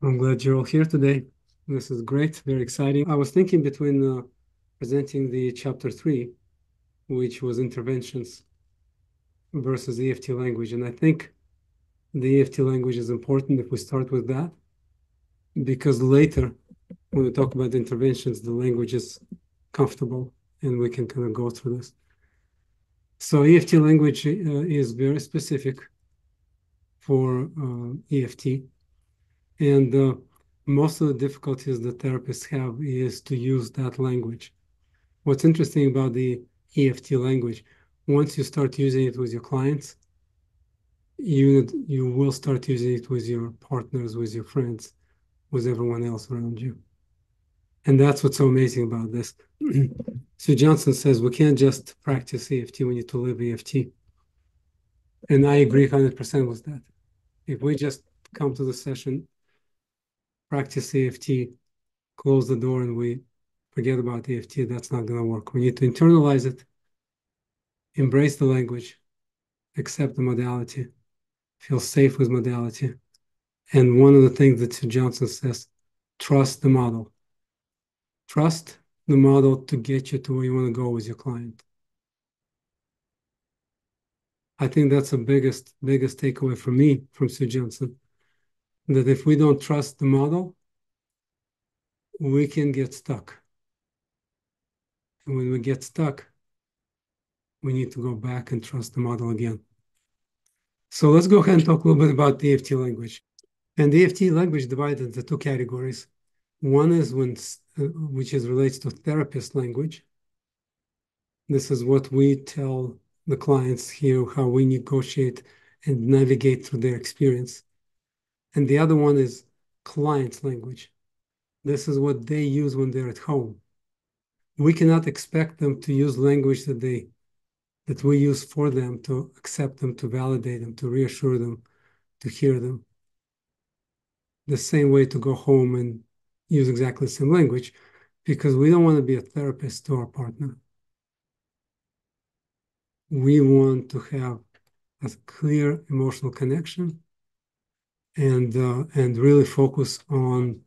I'm glad you're all here today. This is great, very exciting. I was thinking between presenting the chapter 3, which was interventions versus EFT language. And I think the EFT language is important if we start with that, because later, when we talk about interventions, the language is comfortable and we can kind of go through this. So EFT language is very specific for EFT. And most of the difficulties that therapists have is to use that language. What's interesting about the EFT language, once you start using it with your clients, you will start using it with your partners, with your friends, with everyone else around you. And that's what's so amazing about this. So Johnson says we can't just practice EFT, we need to live EFT. And I agree 100% with that. If we just come to the session, practice EFT, close the door, and we forget about EFT, that's not going to work. We need to internalize it, embrace the language, accept the modality, feel safe with modality. And one of the things that Sir Johnson says, trust the model. Trust the model to get you to where you want to go with your client. I think that's the biggest takeaway for me from Sir Johnson, that if we don't trust the model, we can get stuck. And when we get stuck, we need to go back and trust the model again. So let's go ahead and talk a little bit about the EFT language. And the EFT language divided into two categories. One is which is relates to therapist language. This is what we tell the clients here, how we negotiate and navigate through their experience. And the other one is client language. This is what they use when they're at home. We cannot expect them to use language that we use for them, to accept them, to validate them, to reassure them, to hear them. The same way to go home and use exactly the same language, because we don't want to be a therapist to our partner. We want to have a clear emotional connection and really focus on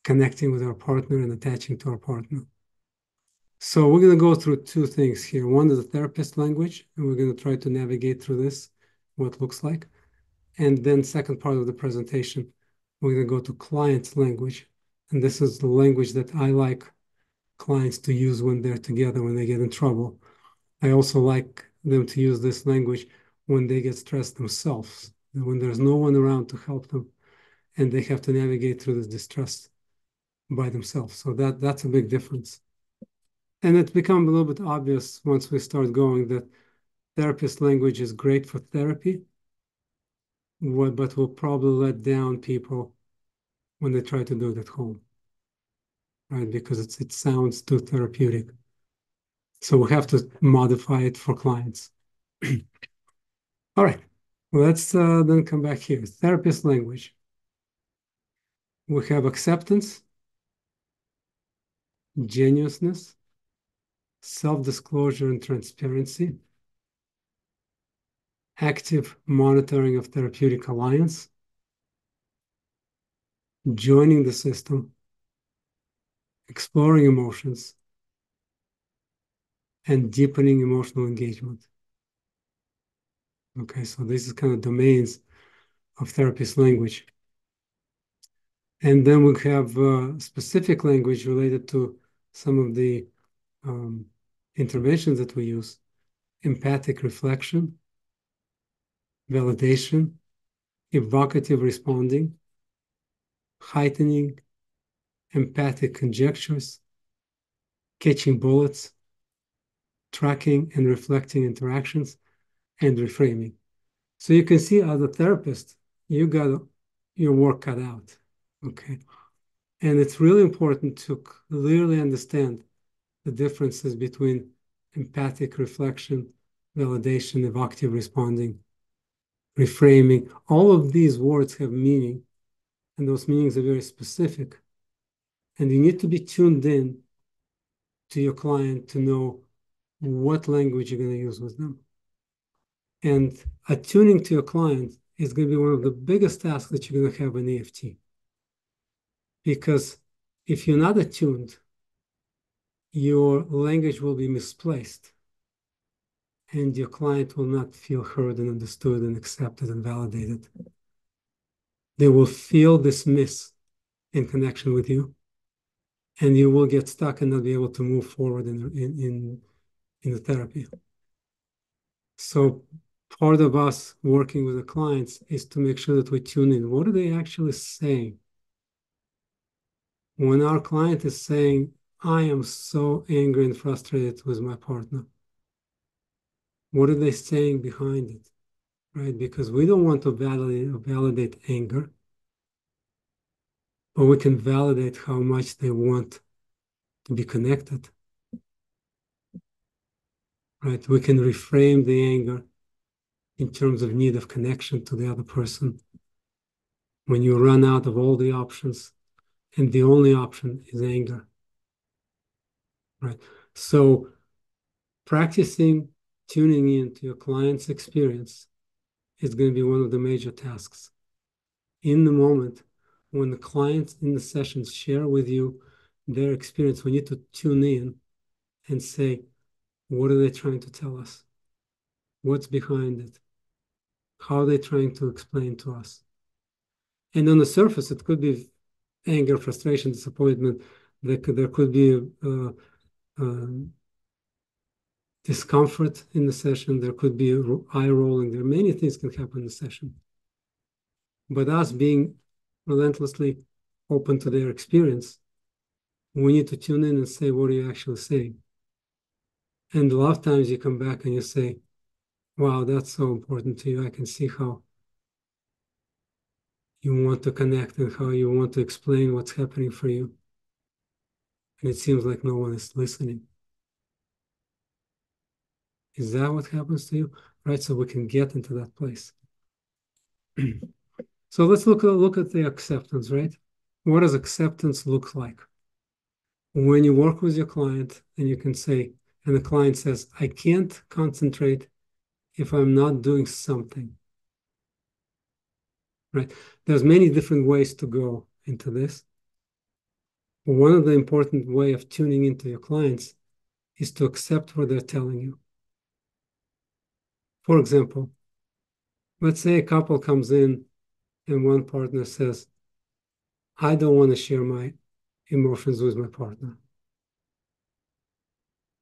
connecting with our partner and attaching to our partner. So we're going to go through two things here. One is the therapist language, and we're going to try to navigate through this, what it looks like. And then second part of the presentation, we're going to go to client language. And this is the language that I like clients to use when they're together, when they get in trouble. I also like them to use this language when they get stressed themselves, when there's no one around to help them, and they have to navigate through this distress by themselves. So that's a big difference. And it's become a little bit obvious once we start going that therapist language is great for therapy, but will probably let down people when they try to do it at home, right? Because it sounds too therapeutic. So we have to modify it for clients. All right, let's then come back here. Therapist language. We have acceptance, genuineness, self-disclosure and transparency, active monitoring of therapeutic alliance, joining the system, exploring emotions, and deepening emotional engagement. Okay, so this is kind of domains of therapist language. And then we have specific language related to some of the interventions that we use: empathic reflection, validation, evocative responding, heightening, empathic conjectures, catching bullets, tracking and reflecting interactions, and reframing. So you can see, as a therapist, you got your work cut out, okay? And it's really important to clearly understand the differences between empathic reflection, validation, evocative responding, reframing. All of these words have meaning, and those meanings are very specific. And you need to be tuned in to your client to know what language you're going to use with them. And attuning to your client is going to be one of the biggest tasks that you're going to have in EFT. Because if you're not attuned, your language will be misplaced and your client will not feel heard and understood and accepted and validated. They will feel dismissed in connection with you, and you will get stuck and not be able to move forward in the therapy. So part of us working with the clients is to make sure that we tune in. What are they actually saying? When our client is saying, I am so angry and frustrated with my partner, what are they saying behind it? Right? Because we don't want to validate anger, but we can validate how much they want to be connected. Right? We can reframe the anger in terms of need of connection to the other person. When you run out of all the options, and the only option is anger. Right? So practicing tuning in to your client's experience is going to be one of the major tasks. In the moment, when the clients in the sessions share with you their experience, we need to tune in and say, what are they trying to tell us? What's behind it? How are they trying to explain to us? And on the surface, it could be anger, frustration, disappointment. There could be discomfort in the session. There could be eye rolling. There are many things can happen in the session. But us being relentlessly open to their experience, we need to tune in and say, what are you actually saying? And a lot of times you come back and you say, wow, that's so important to you. I can see how you want to connect and how you want to explain what's happening for you. And it seems like no one is listening. Is that what happens to you? Right? So we can get into that place. So let's look at the acceptance, right? What does acceptance look like? When you work with your client and you can say, and the client says, I can't concentrate if I'm not doing something, right? There's many different ways to go into this. One of the important way of tuning into your clients is to accept what they're telling you. For example, let's say a couple comes in and one partner says, I don't want to share my emotions with my partner.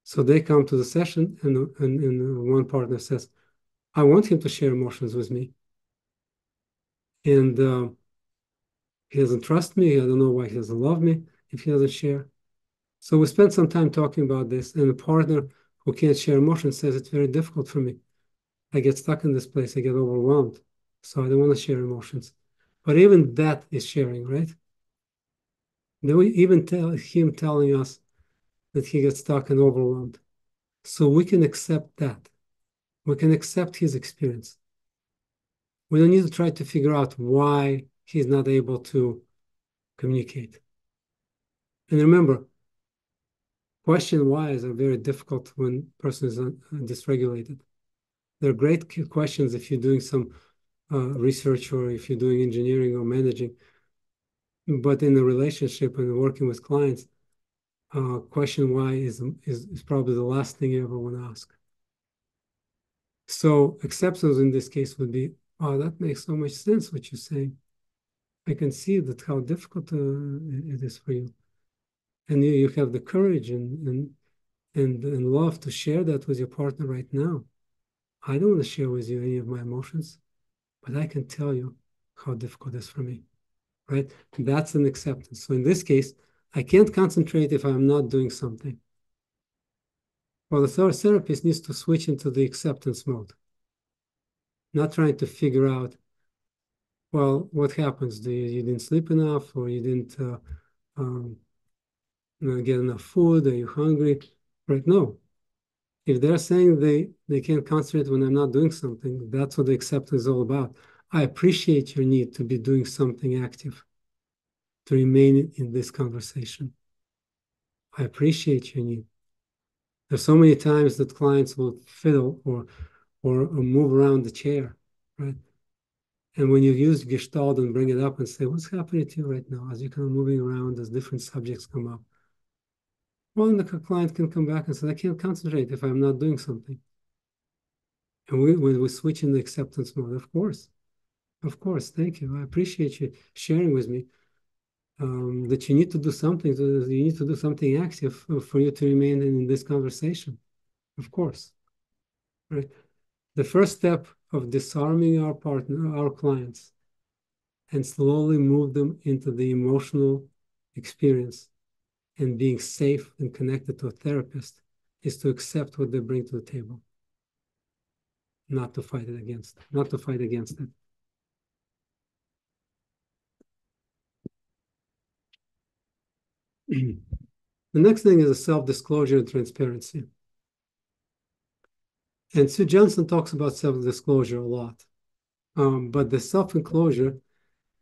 So they come to the session and one partner says, I want him to share emotions with me. And he doesn't trust me. I don't know why he doesn't love me if he doesn't share. So we spent some time talking about this, and the partner who can't share emotions says it's very difficult for me. I get stuck in this place. I get overwhelmed. So I don't want to share emotions. But even that is sharing, right? Then we even tell him telling us that he gets stuck and overwhelmed. So we can accept that. We can accept his experience. We don't need to try to figure out why he's not able to communicate. And remember, question whys are very difficult when person is dysregulated. They're great questions if you're doing some research or if you're doing engineering or managing. But in a relationship and working with clients, question why is probably the last thing you ever want to ask. So acceptance in this case would be, oh, that makes so much sense what you're saying. I can see that how difficult it is for you. And you have the courage and love to share that with your partner right now. I don't want to share with you any of my emotions, but I can tell you how difficult it is for me, right? That's an acceptance. So in this case, I can't concentrate if I'm not doing something. Well, the therapist needs to switch into the acceptance mode, not trying to figure out, well, what happens? You didn't sleep enough, or you didn't get enough food? Are you hungry? Right? No. If they're saying they can't concentrate when I'm not doing something, that's what the acceptance is all about. I appreciate your need to be doing something active, to remain in this conversation. I appreciate your need. There's so many times that clients will fiddle or move around the chair, right? And when you use Gestalt and bring it up and say, what's happening to you right now as you're kind of moving around as different subjects come up? Well, and the client can come back and say, I can't concentrate if I'm not doing something. And when we switch in the acceptance mode, of course, thank you. I appreciate you sharing with me that you need to do something, you need to do something active for you to remain in this conversation. Of course, right? The first step of disarming our partner, our clients, and slowly move them into the emotional experience and being safe and connected to a therapist is to accept what they bring to the table, not to fight against it. The next thing is a self-disclosure and transparency. And Sue Johnson talks about self-disclosure a lot. But the self-enclosure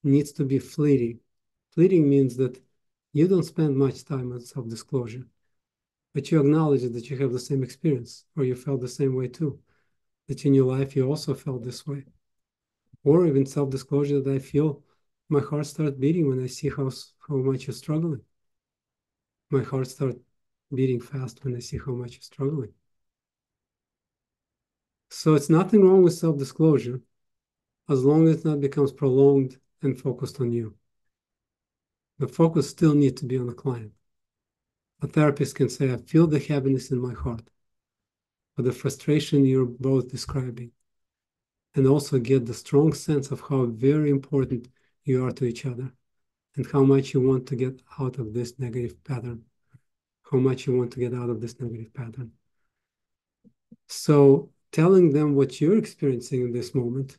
needs to be fleeting. Fleeting means that you don't spend much time on self-disclosure, but you acknowledge that you have the same experience, or you felt the same way too, that in your life you also felt this way. Or even self-disclosure that I feel my heart starts beating when I see how much you're struggling. My heart starts beating fast when I see how much you're struggling. So it's nothing wrong with self-disclosure as long as it not becomes prolonged and focused on you. The focus still needs to be on the client. A therapist can say, I feel the heaviness in my heart, or the frustration you're both describing, and also get the strong sense of how very important you are to each other and how much you want to get out of this negative pattern, So telling them what you're experiencing in this moment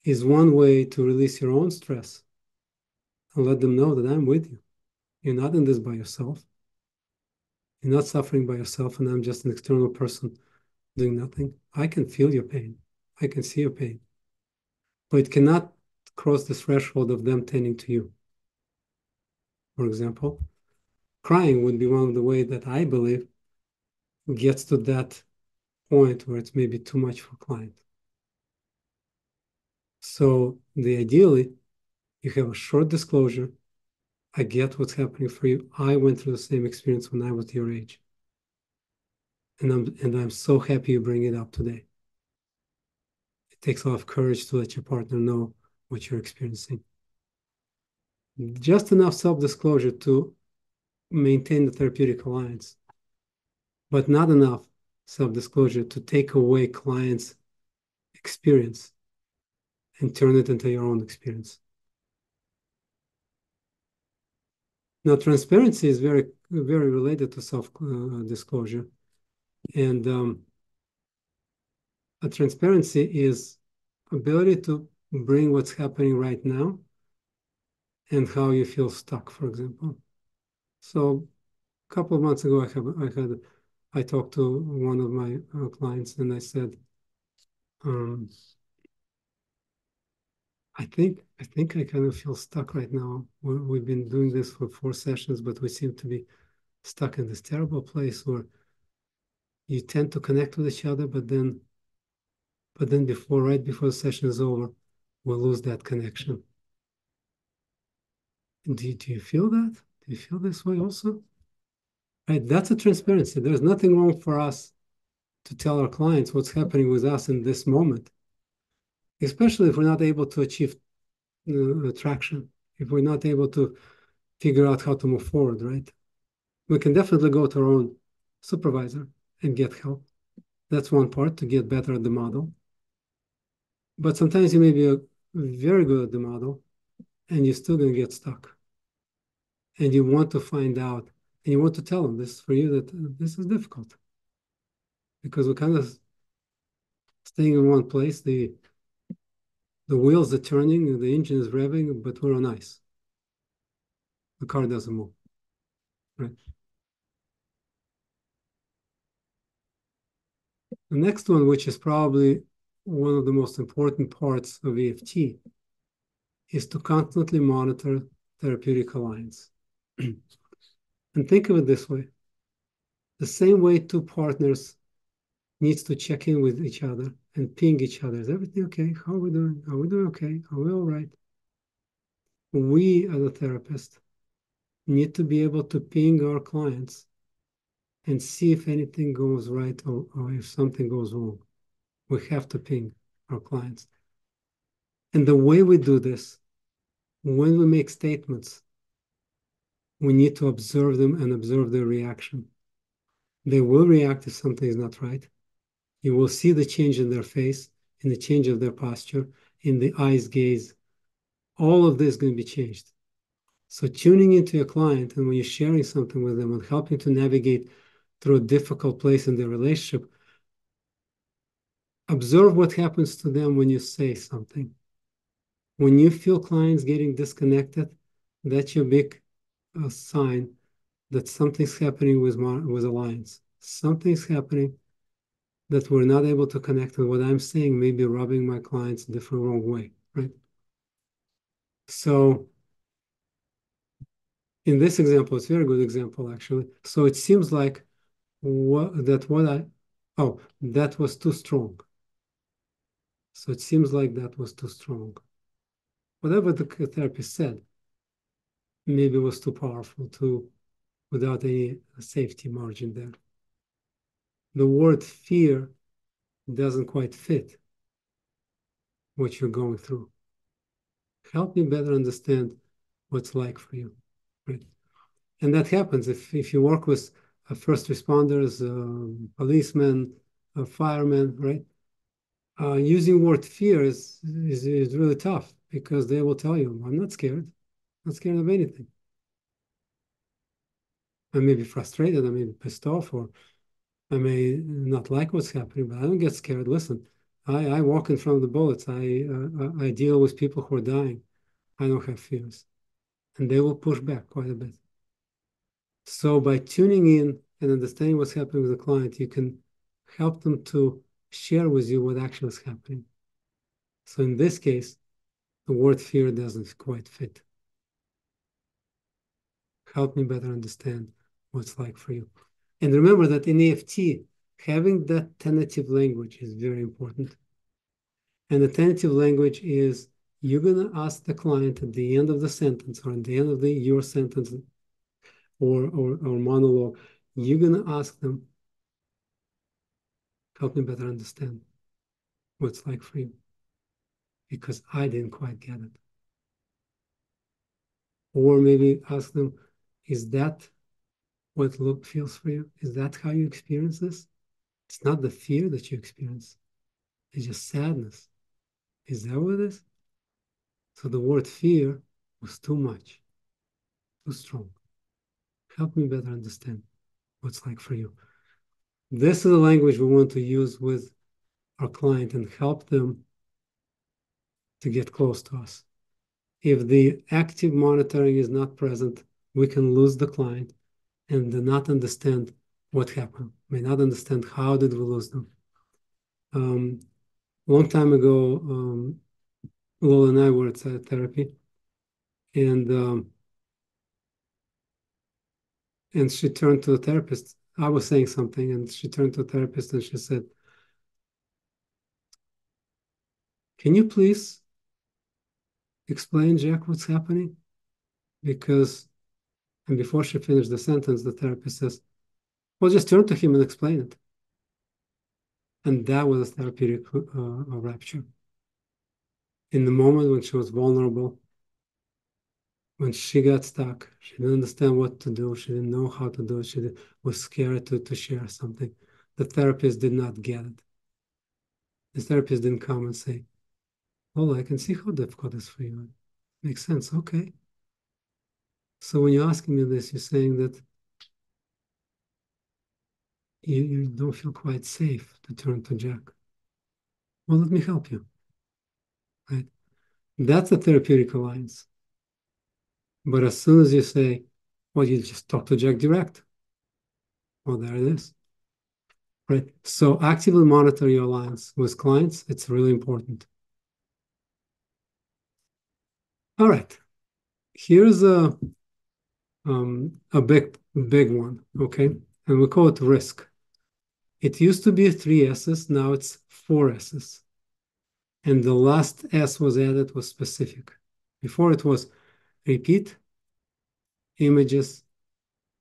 is one way to release your own stress and let them know that I'm with you. You're not in this by yourself. You're not suffering by yourself, and I'm just an external person doing nothing. I can feel your pain. I can see your pain. But it cannot cross the threshold of them tending to you. For example, crying would be one of the ways that I believe gets to that point where it's maybe too much for client. So ideally, you have a short disclosure. I get what's happening for you. I went through the same experience when I was your age. And I'm so happy you bring it up today. It takes a lot of courage to let your partner know what you're experiencing. Just enough self-disclosure to maintain the therapeutic alliance, but not enough self-disclosure to take away clients' experience and turn it into your own experience. Now, transparency is very, very related to self-disclosure. And a transparency is ability to bring what's happening right now and how you feel stuck, for example. So a couple of months ago, I talked to one of my clients and I said, I think I kind of feel stuck right now. We've been doing this for 4 sessions, but we seem to be stuck in this terrible place where you tend to connect with each other, but then right before the session is over, we'll lose that connection. Do you feel that? Do you feel this way also? Right, that's a transparency. There's nothing wrong for us to tell our clients what's happening with us in this moment, especially if we're not able to achieve traction, if we're not able to figure out how to move forward, right? We can definitely go to our own supervisor and get help. That's one part to get better at the model. But sometimes you may be very good at the model and you're still going to get stuck. And you want to find out, and you want to tell them this for you that this is difficult because we're kind of staying in one place. The wheels are turning, the engine is revving, but we're on ice. The car doesn't move, right? The next one, which is probably one of the most important parts of EFT, is to constantly monitor therapeutic alliance. And think of it this way. The same way two partners needs to check in with each other and ping each other. Is everything okay? How are we doing? Are we doing okay? Are we all right? We, as a therapist, need to be able to ping our clients and see if anything goes right or if something goes wrong. We have to ping our clients. And the way we do this, when we make statements, we need to observe them and observe their reaction. They will react if something is not right. You will see the change in their face, in the change of their posture, in the eyes gaze. All of this is going to be changed. So tuning into your client and when you're sharing something with them and helping to navigate through a difficult place in their relationship, observe what happens to them when you say something. When you feel clients getting disconnected, that's your big sign that something's happening with alliance. Something's happening that we're not able to connect with what I'm saying, maybe rubbing my clients a different wrong way, right? So in this example, it's a very good example, actually. So it seems like that was too strong. So it seems like that was too strong. Whatever the therapist said, maybe was too powerful, without any safety margin there. The word fear doesn't quite fit what you're going through. Help me better understand what's like for you, right? And that happens if you work with first responders, policemen, firemen, right? Using word fear is really tough because they will tell you, I'm not scared. Not scared of anything. I may be frustrated, I may be pissed off, or I may not like what's happening, but I don't get scared. Listen, I walk in front of the bullets. I deal with people who are dying. I don't have fears. And they will push back quite a bit. So by tuning in and understanding what's happening with the client, you can help them to share with you what actually is happening. So in this case, the word fear doesn't quite fit. Help me better understand what's like for you. And remember that in EFT, having that tentative language is very important. And the tentative language is you're going to ask the client at the end of the sentence or at the end of your sentence or monologue, you're going to ask them, help me better understand what's like for you, because I didn't quite get it. Or maybe ask them, is that what look feels for you? Is that how you experience this? It's not the fear that you experience. It's just sadness. Is that what it is? So the word fear was too much, too strong. Help me better understand what's like for you. This is the language we want to use with our client and help them to get close to us. If the active monitoring is not present, we can lose the client and not understand what happened, may not understand how did we lose them. Long time ago, Lola and I were at therapy, and she turned to the therapist. I was saying something, and she turned to the therapist and she said, "Can you please explain, Jack, what's happening?" Because, and before she finished the sentence, the therapist says, "Well, just turn to him and explain it." And that was a therapeutic rapture. In the moment when she was vulnerable, when she got stuck, she didn't understand what to do. She didn't know how to do it. She was scared to share something. The therapist did not get it. The therapist didn't come and say, "Oh, I can see how difficult it is for you. Makes sense. Okay." So when you're asking me this, you're saying that you don't feel quite safe to turn to Jack. Well, let me help you. Right? That's a therapeutic alliance. But as soon as you say, well, you just talk to Jack direct. Well, there it is. Right? So actively monitor your alliance with clients. It's really important. All right. Here's a big one, okay? And we call it risk. It used to be 3 S's, now it's 4 S's. And the last S was added was specific. Before it was repeat, images,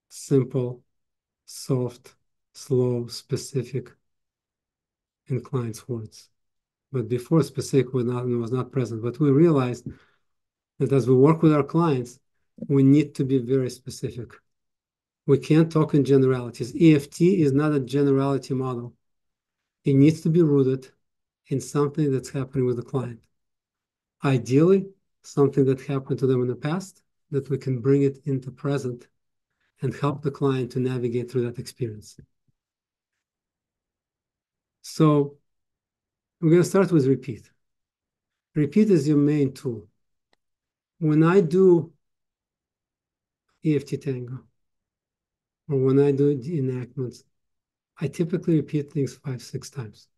simple, soft, slow, specific, and client's words. But before specific was not present. But we realized that as we work with our clients, we need to be very specific. We can't talk in generalities. EFT is not a generality model. It needs to be rooted in something that's happening with the client. Ideally, something that happened to them in the past, that we can bring it into present and help the client to navigate through that experience. So we're going to start with repeat. Repeat is your main tool. When I do EFT Tango, or when I do the enactments, I typically repeat things 5, 6 times.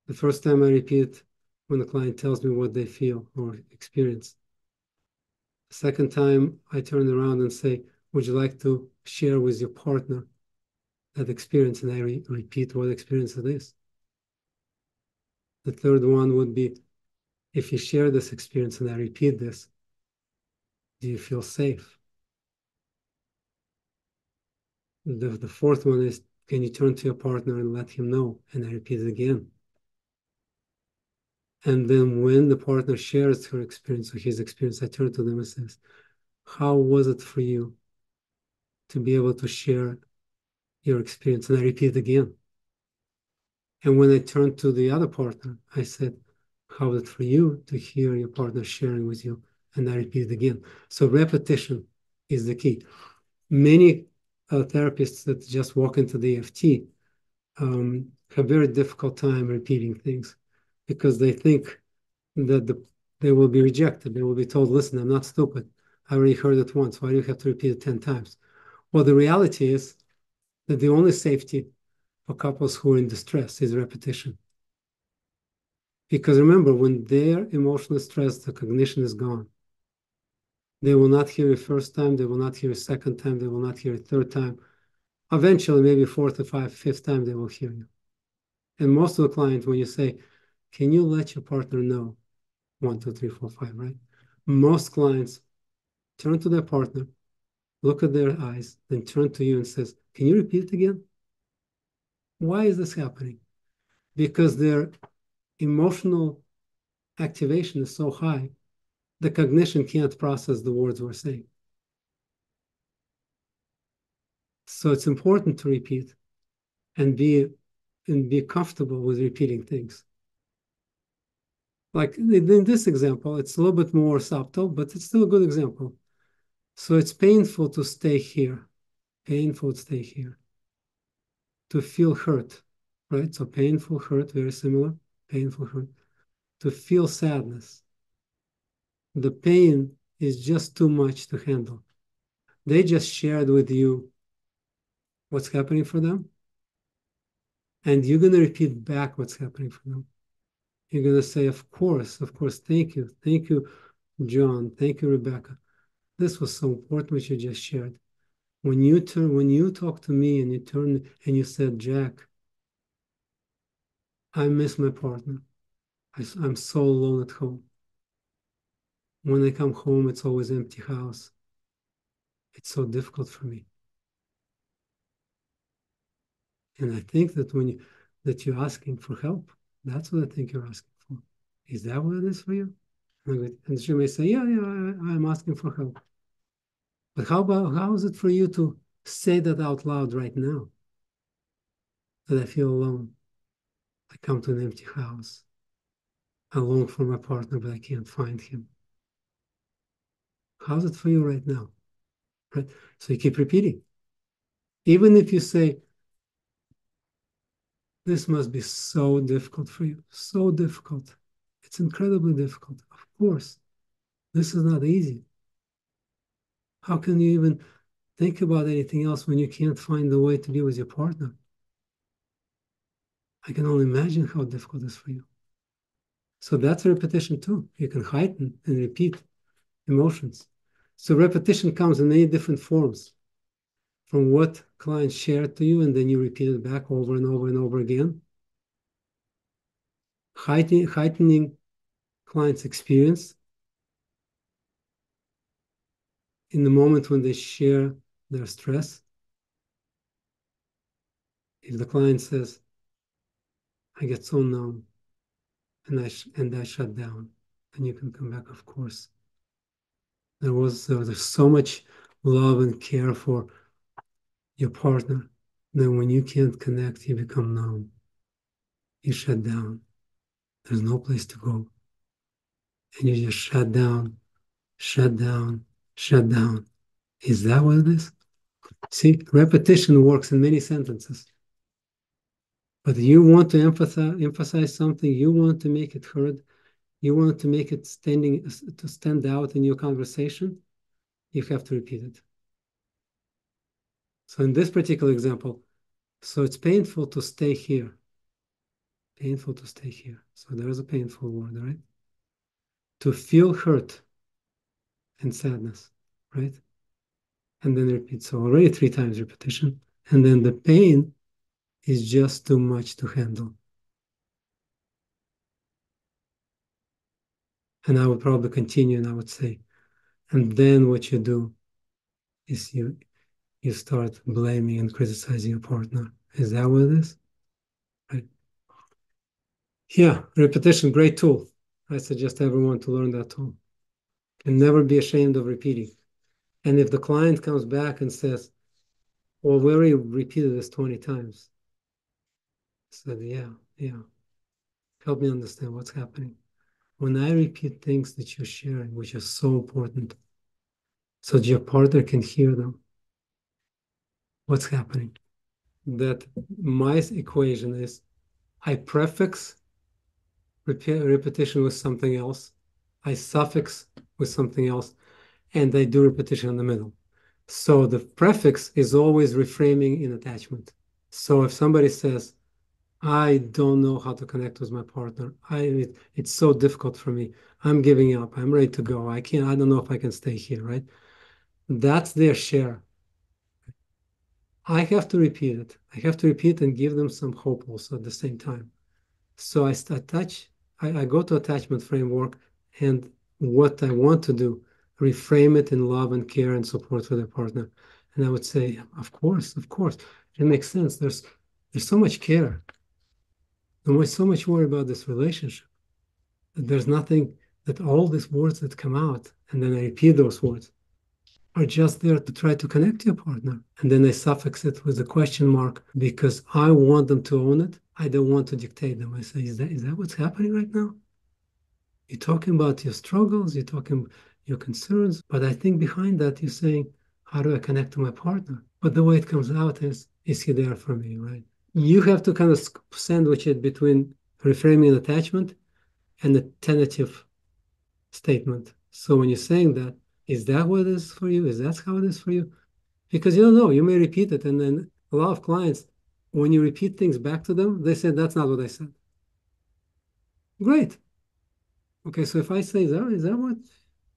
The first time I repeat when the client tells me what they feel or experience. The second time I turn around and say, would you like to share with your partner that experience? And I repeat what experience it is. The third one would be, if you share this experience and I repeat this, do you feel safe? The fourth one is, can you turn to your partner and let him know? And I repeat it again. And then when the partner shares her experience or his experience, I turn to them and says, how was it for you to be able to share your experience? And I repeat it again. And when I turned to the other partner, I said, how is it for you to hear your partner sharing with you? And I repeat it again. So repetition is the key. Many therapists that just walk into the EFT have very difficult time repeating things because they think that they will be rejected. They will be told, listen, I'm not stupid. I already heard it once. Why do you have to repeat it 10 times? Well, the reality is that the only safety for couples who are in distress is repetition. Because remember, when they're emotionally stressed, the cognition is gone. They will not hear it first time. They will not hear it second time. They will not hear it third time. Eventually, maybe fourth or fifth time, they will hear you. And most of the clients, when you say, can you let your partner know? 1, 2, 3, 4, 5, right? Most clients turn to their partner, look at their eyes, then turn to you and says, can you repeat it again? Why is this happening? Because their emotional activation is so high, the cognition can't process the words we're saying. So it's important to repeat and be comfortable with repeating things. Like in this example, it's a little bit more subtle, but it's still a good example. So it's painful to stay here, painful to stay here, to feel hurt, right? So painful, hurt, very similar, painful, hurt, to feel sadness. The pain is just too much to handle. They just shared with you what's happening for them, and you're going to repeat back what's happening for them. You're going to say, of course, thank you, John, thank you, Rebecca. This was so important what you just shared. When you talk to me and you turn and you said, Jack, I miss my partner. I'm so alone at home. When I come home, it's always empty house. It's so difficult for me. And I think that that you're asking for help, that's what I think you're asking for. Is that what it is for you? And she may say, yeah, I'm asking for help. But how is it for you to say that out loud right now? That I feel alone. I come to an empty house. I long for my partner, but I can't find him. How's it for you right now? Right? So you keep repeating. Even if you say, this must be so difficult for you, so difficult. It's incredibly difficult. Of course, this is not easy. How can you even think about anything else when you can't find the way to be with your partner? I can only imagine how difficult it is for you. So that's repetition too. You can heighten and repeat emotions. So repetition comes in many different forms. from what clients shared to you, and then you repeat it back over and over and over again, heightening clients' experience in the moment when they share their stress. If the client says, I get so numb and I shut down, and you can come back, of course. There's so much love and care for your partner. Then when you can't connect, you become numb. You shut down. There's no place to go. And you just shut down, shut down, shut down. Is that what it is? See, repetition works in many sentences. But you want to emphasize something, you want to make it heard, you want to make it stand out in your conversation, you have to repeat it. So in this particular example, so it's painful to stay here. Painful to stay here. So there is a painful word, right? To feel hurt and sadness, right? And then repeat. So already 3 times repetition. And then the pain is just too much to handle. And I would probably continue and I would say, and then what you do is you start blaming and criticizing your partner. Is that what it is? Right? Yeah, repetition, great tool. I suggest everyone to learn that tool. And never be ashamed of repeating. And if the client comes back and says, well, we already repeated this 20 times. I said, yeah. Help me understand what's happening. When I repeat things that you're sharing, which are so important, so that your partner can hear them, what's happening? That my equation is I prefix repetition with something else, I suffix with something else, and I do repetition in the middle. So the prefix is always reframing in attachment. So if somebody says, I don't know how to connect with my partner. It's so difficult for me. I'm giving up. I'm ready to go. I don't know if I can stay here, right? That's their share. I have to repeat it. I have to repeat and give them some hope also at the same time. So I go to attachment framework, and what I want to do, reframe it in love and care and support for their partner. And I would say, of course, it makes sense. There's so much care. And we're so much worried about this relationship that there's nothing, that all these words that come out, and then I repeat those words, are just there to try to connect to your partner. And then I suffix it with a question mark because I want them to own it. I don't want to dictate them. I say, is that what's happening right now? You're talking about your struggles, you're talking your concerns, but I think behind that you're saying, how do I connect to my partner? But the way it comes out is he there for me, right? You have to kind of sandwich it between reframing and attachment and a tentative statement. So when you're saying that, is that what it is for you? Is that how it is for you? Because you don't know, you may repeat it. And then a lot of clients, when you repeat things back to them, they say, that's not what I said. Great. Okay, so if I say, is that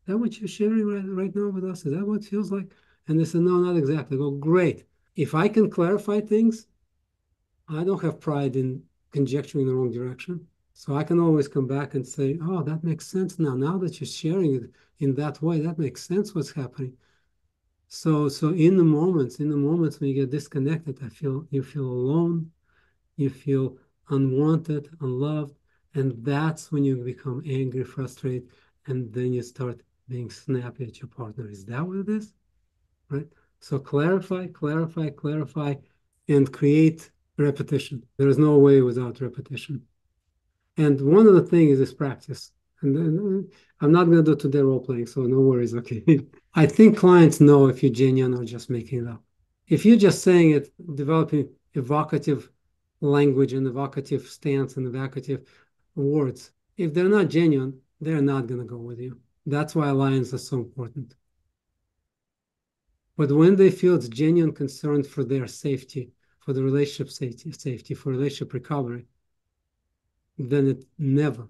what you're sharing right now with us? Is that what it feels like? And they say, no, not exactly. I go, great. If I can clarify things, I don't have pride in conjecturing the wrong direction. So I can always come back and say, oh, that makes sense now. Now that you're sharing it in that way, that makes sense what's happening. So in the moments when you get disconnected, you feel alone, you feel unwanted, unloved, and that's when you become angry, frustrated, and then you start being snappy at your partner. Is that what it is? Right? So clarify, and create repetition. There is no way without repetition. And one of the things is practice. And then, I'm not going to do today role playing, so no worries. Okay. I think clients know if you're genuine or just making it up. If you're just saying it, developing evocative language and evocative stance and evocative words, if they're not genuine, they're not going to go with you. That's why alliance is so important. But when they feel it's genuine concern for their safety, for the relationship safety, for relationship recovery, then it never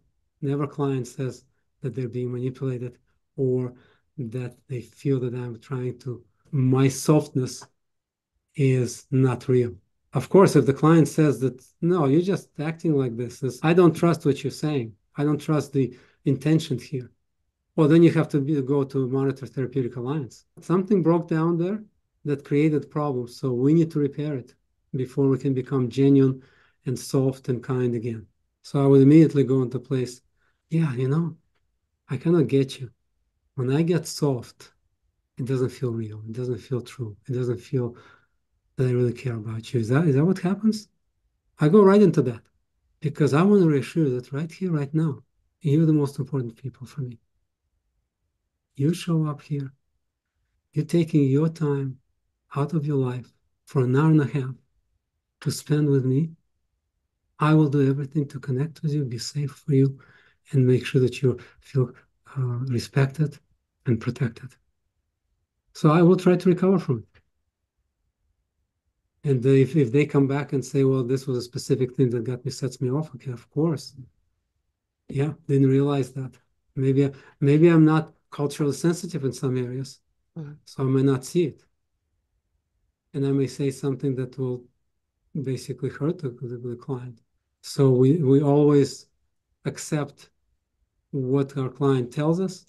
client says that they're being manipulated or that they feel that I'm trying to, my softness is not real. Of course, if the client says that, no, you're just acting like this, I don't trust what you're saying. I don't trust the intention here. Well, then you have to go to monitor therapeutic alliance. Something broke down there that created problems. So we need to repair it before we can become genuine and soft and kind again. So I would immediately go into place. Yeah, I cannot get you. When I get soft, it doesn't feel real. It doesn't feel true. It doesn't feel that I really care about you. Is that what happens? I go right into that because I want to reassure you that right here, right now, you're the most important people for me. You show up here. You're taking your time out of your life for an hour and a half to spend with me. I will do everything to connect with you, be safe for you, and make sure that you feel respected and protected. So I will try to recover from it. And if they come back and say, well, this was a specific thing that sets me off, okay, of course. Yeah, didn't realize that. Maybe I'm not culturally sensitive in some areas, so I may not see it. And I may say something that will basically hurt the client. So we always accept what our client tells us.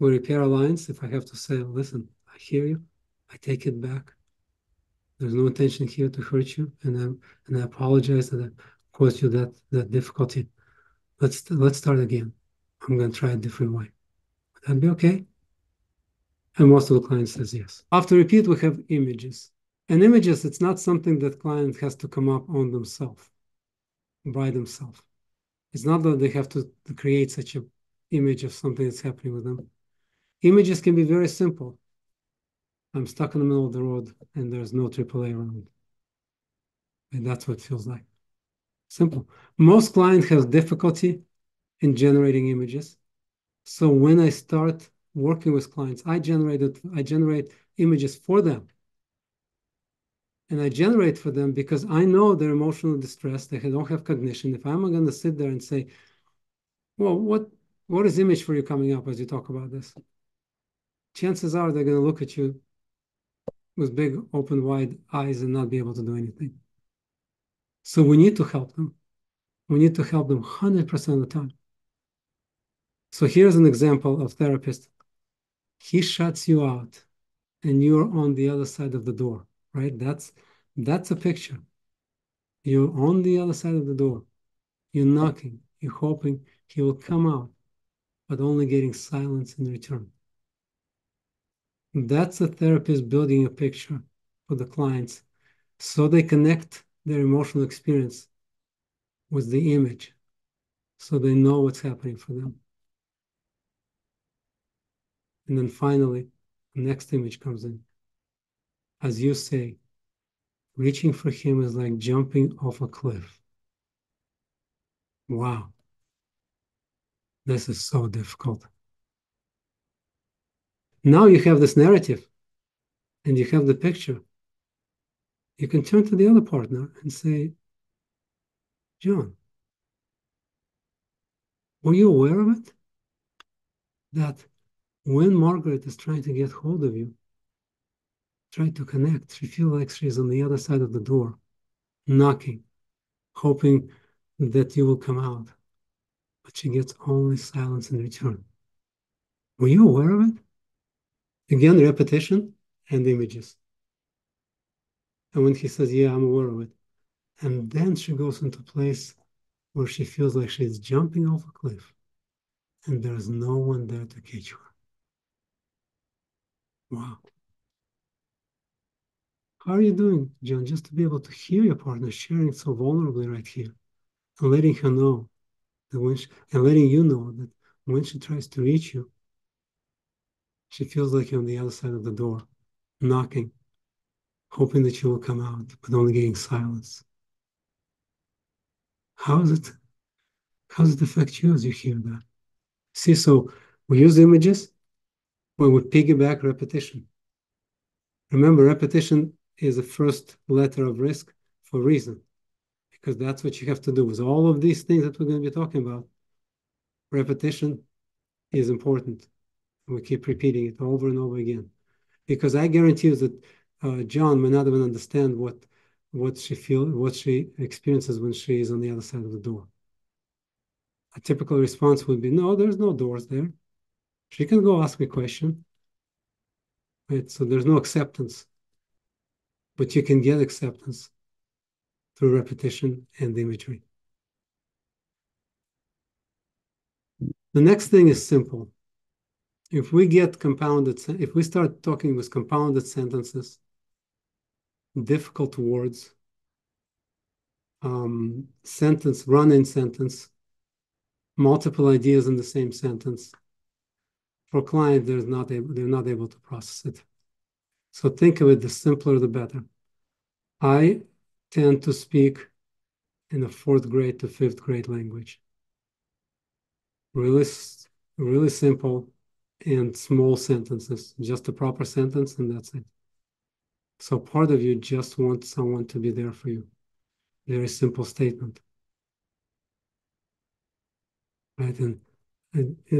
We repair our lines. If I have to say, listen, I hear you, I take it back. There's no intention here to hurt you, and I apologize that I caused you that difficulty. Let's start again. I'm going to try a different way. Would that be okay? And most of the client says yes. After repeat, we have images. And images, it's not something that client has to come up on themselves, by themselves. It's not that they have to create such an image of something that's happening with them. Images can be very simple. I'm stuck in the middle of the road and there's no AAA around. And that's what it feels like. Simple. Most clients have difficulty in generating images. So when I start working with clients, I generate images for them. And I generate for them because I know they're emotionally distressed. They don't have cognition. If I'm going to sit there and say, well, what is image for you coming up as you talk about this? Chances are they're going to look at you with big, open, wide eyes and not be able to do anything. So we need to help them. We need to help them 100% of the time. So here's an example of therapist. He shuts you out and you're on the other side of the door, right? That's a picture. You're on the other side of the door. You're knocking. You're hoping he will come out, but only getting silence in return. That's a therapist building a picture for the clients so they connect their emotional experience with the image so they know what's happening for them. And then finally, the next image comes in. As you say, reaching for him is like jumping off a cliff. Wow, this is so difficult. Now you have this narrative and you have the picture. You can turn to the other partner and say, John, were you aware of it? That when Margaret is trying to get hold of you, trying to connect, she feels like she's on the other side of the door, knocking, hoping that you will come out. But she gets only silence in return. Were you aware of it? Again, repetition and images. And when he says, yeah, I'm aware of it. And then she goes into a place where she feels like she's jumping off a cliff and there's no one there to catch her. Wow. How are you doing, John? Just to be able to hear your partner sharing so vulnerably right here and letting her know that and letting you know that when she tries to reach you, she feels like you're on the other side of the door, knocking, hoping that you will come out, but only getting silence. How does it affect you as you hear that? See, so we use images when we piggyback repetition. Remember, repetition is the first letter of risk for a reason, because that's what you have to do with all of these things that we're going to be talking about. Repetition is important. And we keep repeating it over and over again. Because I guarantee you that John may not even understand what she experiences when she is on the other side of the door. A typical response would be, no, there's no doors there. She can go ask me a question, right? So there's no acceptance, but you can get acceptance through repetition and imagery. The next thing is simple. If we start talking with compounded sentences, difficult words, run-in sentence, multiple ideas in the same sentence, for a client, they're not able to process it. So think of it, the simpler, the better. I tend to speak in a 4th grade to 5th grade language. Really simple and small sentences, just a proper sentence, and that's it. So part of you just wants someone to be there for you. Very simple statement. Right? And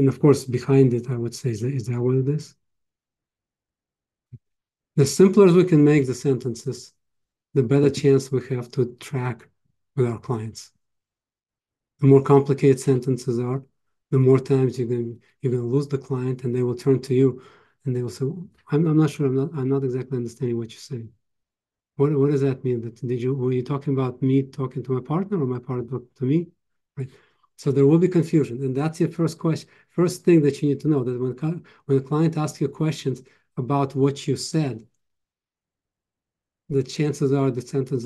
of course, behind it, I would say, is that what it is? The simpler we can make the sentences, the better chance we have to track with our clients. The more complicated sentences are, the more times you're going to lose the client, and they will turn to you, and they will say, "I'm not sure. I'm not exactly understanding what you're saying. What does that mean? Were you talking about me talking to my partner, or my partner to me?" Right. So there will be confusion, and that's your first question. First thing that you need to know, that when a client asks you questions about what you said, the chances are the sentences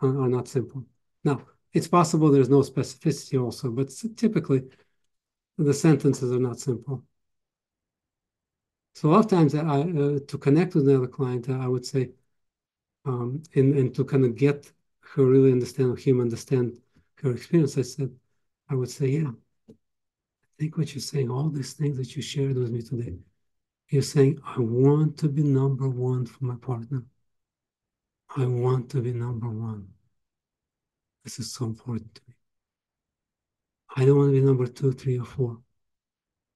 are not simple. Now, it's possible there's no specificity also, but typically the sentences are not simple. So a lot of times, to connect with another client, I would say, and to kind of get her really understand her experience, I would say, yeah, I think what you're saying, all these things that you shared with me today, you're saying, I want to be number one for my partner. I want to be number one. This is so important to me. I don't want to be number 2, 3, or 4.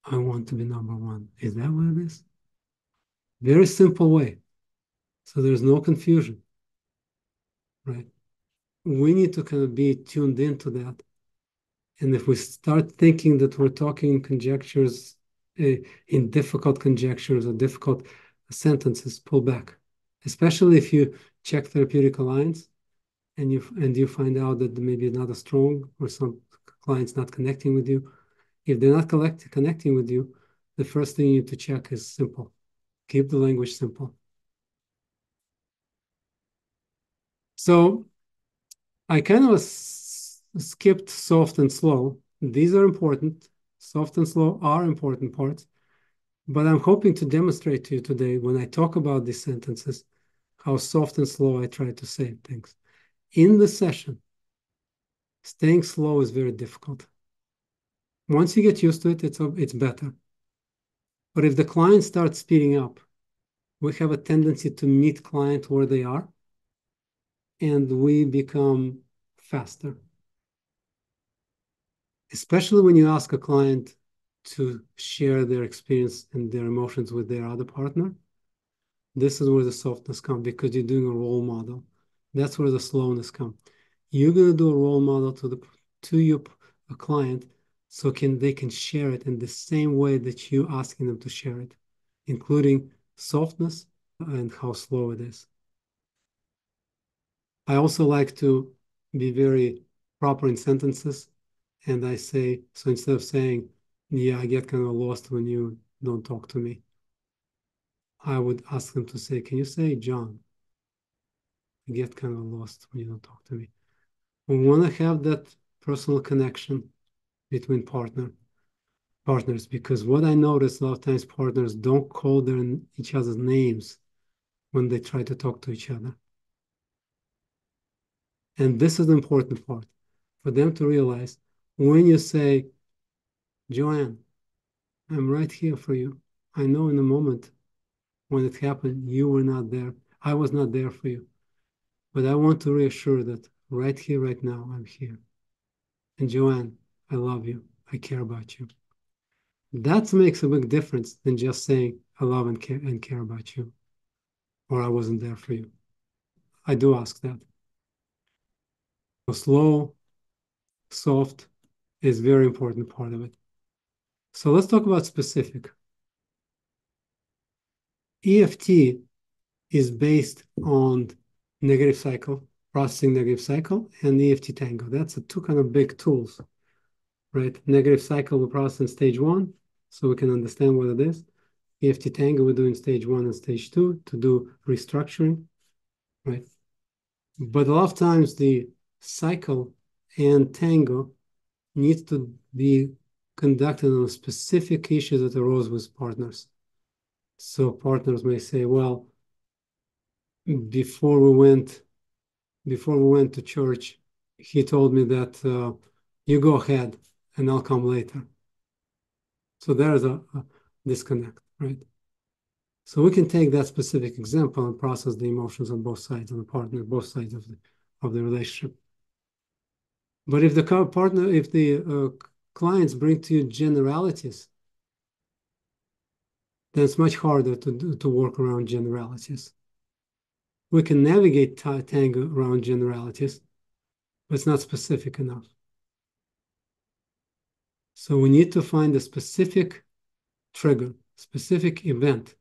I want to be number one. Is that what it is? Very simple way. So there's no confusion, right? We need to kind of be tuned into that. And if we start thinking that we're talking in conjectures, in difficult conjectures or difficult sentences, pull back. Especially if you check therapeutic alliance and you find out that maybe not as strong, or some clients not connecting with you. If they're not connecting with you, the first thing you need to check is simple. Keep the language simple. So I kind of skipped soft and slow. These are important. Soft and slow are important parts. But I'm hoping to demonstrate to you today, when I talk about these sentences, how soft and slow I try to say things. In the session, staying slow is very difficult. Once you get used to it, it's better. But if the client starts speeding up, we have a tendency to meet client where they are, and we become faster. Especially when you ask a client to share their experience and their emotions with their other partner. This is where the softness comes, because you're doing a role model. That's where the slowness comes. You're going to do a role model to your a client, so they can share it in the same way that you're asking them to share it, including softness and how slow it is. I also like to be very proper in sentences, and I say, so instead of saying, yeah, I get kind of lost when you don't talk to me, I would ask them to say, can you say, John, I get kind of lost when you don't talk to me. We want to have that personal connection between partners, because what I notice a lot of times, partners don't call each other's names when they try to talk to each other. And this is the important part, for them to realize, when you say, Joanne, I'm right here for you. I know in the moment when it happened, you were not there. I was not there for you. But I want to reassure that right here, right now, I'm here. And Joanne, I love you. I care about you. That makes a big difference than just saying, I love and care about you. or I wasn't there for you. I do ask that. So slow, soft is a very important part of it. So let's talk about specific. EFT is based on negative cycle, processing negative cycle, and EFT Tango. That's the two kind of big tools, right? Negative cycle we process in stage 1, so we can understand what it is. EFT Tango we do in stage 1 and stage 2 to do restructuring, right? But a lot of times the cycle and tango needs to be conducted on a specific issue that arose with partners. So partners may say, well, before we went to church, he told me that you go ahead and I'll come later. So there is a disconnect, right? So we can take that specific example and process the emotions on both sides of the partner, both sides of the relationship. But if the partner, if the clients bring to you generalities, then it's much harder to work around generalities. We can navigate tango around generalities, but it's not specific enough. So we need to find a specific trigger, specific event,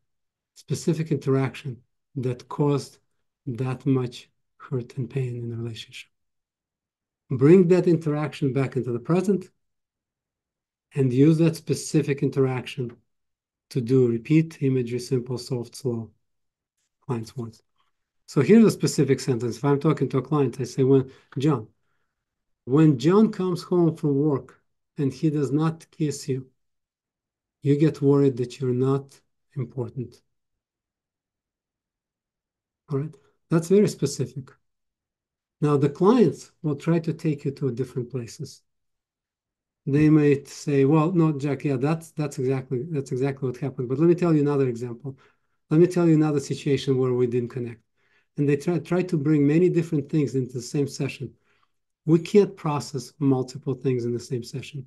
specific interaction that caused that much hurt and pain in the relationship. Bring that interaction back into the present and use that specific interaction to do repeat imagery, simple, soft, slow, client's words. So here's a specific sentence. If I'm talking to a client, I say, when John comes home from work and he does not kiss you, you get worried that you're not important. All right? That's very specific. Now, the clients will try to take you to different places. They might say, well, no, Jack, yeah, that's exactly what happened. But let me tell you another example. Let me tell you another situation where we didn't connect. And they try to bring many different things into the same session. We can't process multiple things in the same session.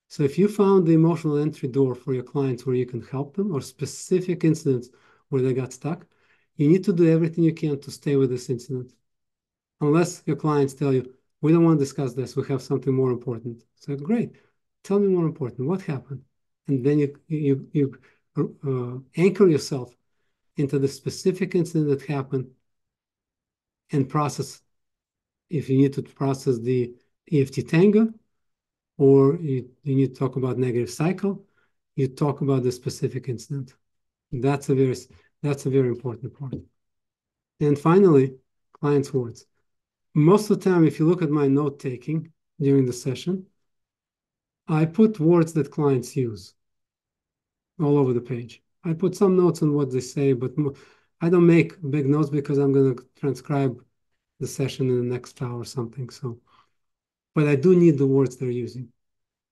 So if you found the emotional entry door for your clients where you can help them, or specific incidents where they got stuck, you need to do everything you can to stay with this incident. Unless your clients tell you, we don't want to discuss this, we have something more important. So great, tell me more important, what happened? And then you anchor yourself into the specific incident that happened and process. If you need to process the EFT Tango, or you need to talk about negative cycle, you talk about the specific incident. That's a very important part. And finally, client's words. Most of the time, if you look at my note taking during the session, I put words that clients use all over the page. I put some notes on what they say, but I don't make big notes because I'm going to transcribe the session in the next hour or something. So, but I do need the words they're using.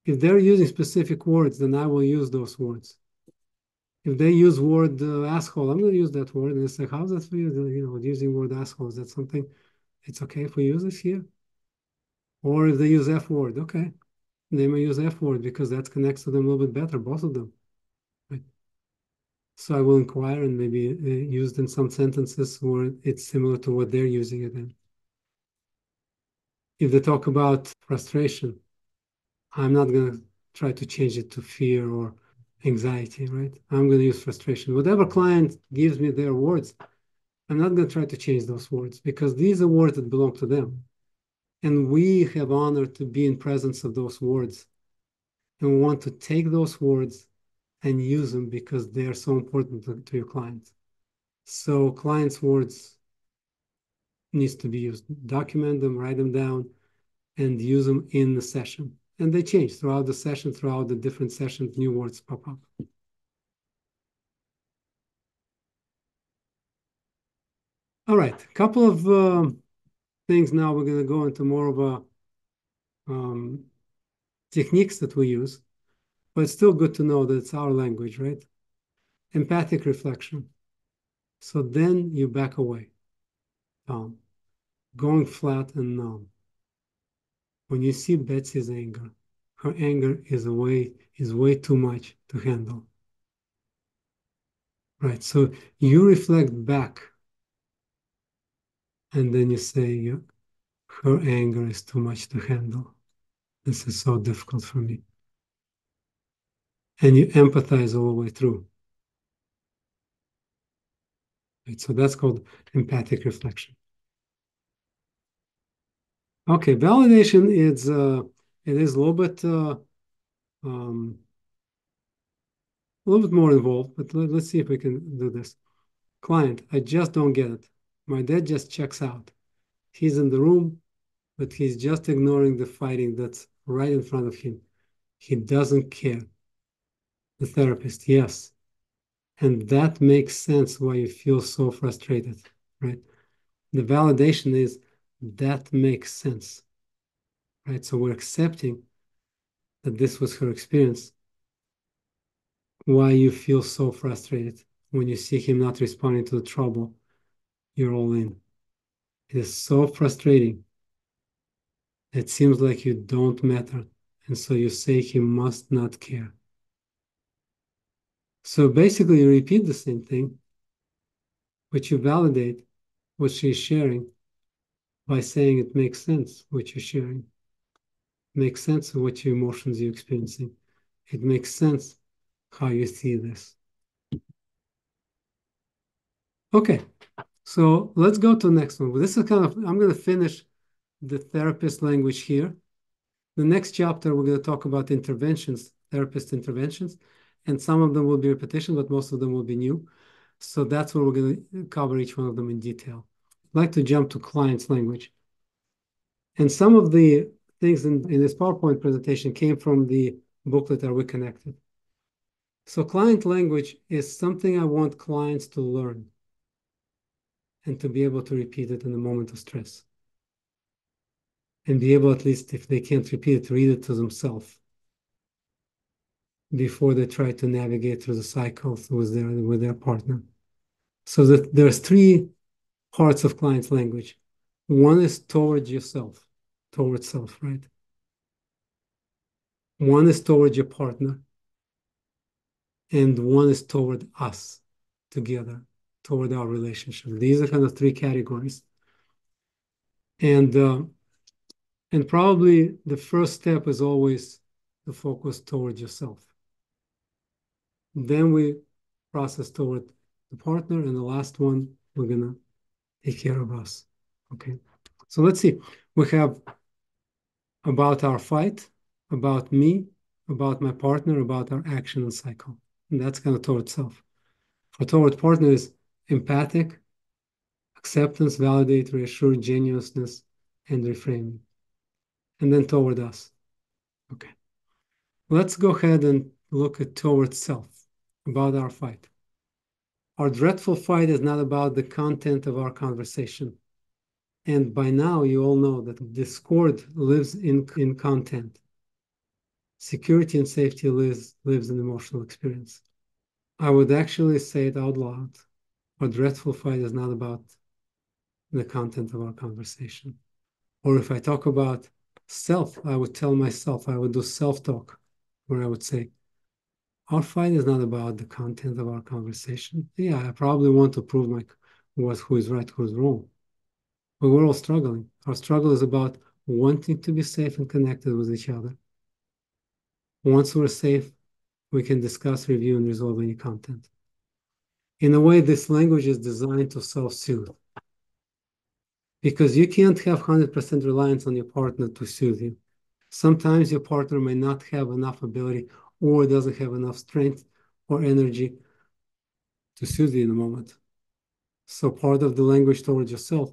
If they're using specific words, then I will use those words. If they use word asshole, I'm going to use that word. And it's like, how's that for you? You know, using word asshole, is that something it's okay if we use this here? Or if they use F word, okay. They may use F word because that connects to them a little bit better, both of them. Right? So I will inquire and maybe used in some sentences where it's similar to what they're using it in. If they talk about frustration, I'm not going to try to change it to fear or anxiety, right? I'm going to use frustration. Whatever client gives me their words, I'm not going to try to change those words because these are words that belong to them. And we have honor to be in presence of those words. And we want to take those words and use them because they are so important to your clients. So clients' words needs to be used. Document them, write them down, and use them in the session. And they change throughout the session, throughout the different sessions, new words pop up. All right, a couple of things now. We're going to go into more of a techniques that we use, but it's still good to know that it's our language, right? Empathic reflection. So then you back away, going flat and numb. When you see Betsy's anger, her anger is way too much to handle. right? So you reflect back, and then you say, her anger is too much to handle. This is so difficult for me. And you empathize all the way through. Right? So that's called empathic reflection. Okay, validation is it is a um, little bit more involved, but let's see if we can do this. Client, I just don't get it. My dad just checks out. He's in the room, but he's just ignoring the fighting that's right in front of him. He doesn't care. The therapist, yes. And that makes sense why you feel so frustrated, right? The validation is that makes sense, right? So we're accepting that this was her experience, why you feel so frustrated when you see him not responding to the trouble you're all in. It is so frustrating. It seems like you don't matter. And so you say he must not care. So basically, you repeat the same thing, but you validate what she's sharing by saying it makes sense what you're sharing. It makes sense of what your emotions you're experiencing. It makes sense how you see this. Okay, so let's go to the next one. This is I'm going to finish the therapist language here. The next chapter, we're going to talk about interventions, therapist interventions, and some of them will be repetition, but most of them will be new. So that's where we're going to cover each one of them in detail. I'd like to jump to client's language. And some of the things in this PowerPoint presentation came from the booklet Are We Connected? So client language is something I want clients to learn and to be able to repeat it in a moment of stress. And be able, at least if they can't repeat it, read it to themselves before they try to navigate through the cycles with their partner. So that there's three parts of client's language. One is towards yourself, towards self, right? One is towards your partner, and one is toward us together, toward our relationship. These are kind of three categories. And probably the first step is always to focus towards yourself. Then we process toward the partner, and the last one, we're gonna take care of us. Okay. So let's see. We have about our fight, about me, about my partner, about our action and cycle. And that's kind of toward self. For toward partner is empathic, acceptance, validate, reassure, genuineness, and reframing. And then toward us. Okay. Let's go ahead and look at toward self, about our fight. Our dreadful fight is not about the content of our conversation. And by now, you all know that discord lives in content. Security and safety lives in emotional experience. I would actually say it out loud. Our dreadful fight is not about the content of our conversation. Or if I talk about self, I would tell myself, I would do self-talk, where I would say, our fight is not about the content of our conversation. Yeah, I probably want to prove who is right, who is wrong. But we're all struggling. Our struggle is about wanting to be safe and connected with each other. Once we're safe, we can discuss, review, and resolve any content. In a way, this language is designed to self-soothe because you can't have 100% reliance on your partner to soothe you. Sometimes your partner may not have enough ability or doesn't have enough strength or energy to soothe you in a moment. So part of the language towards yourself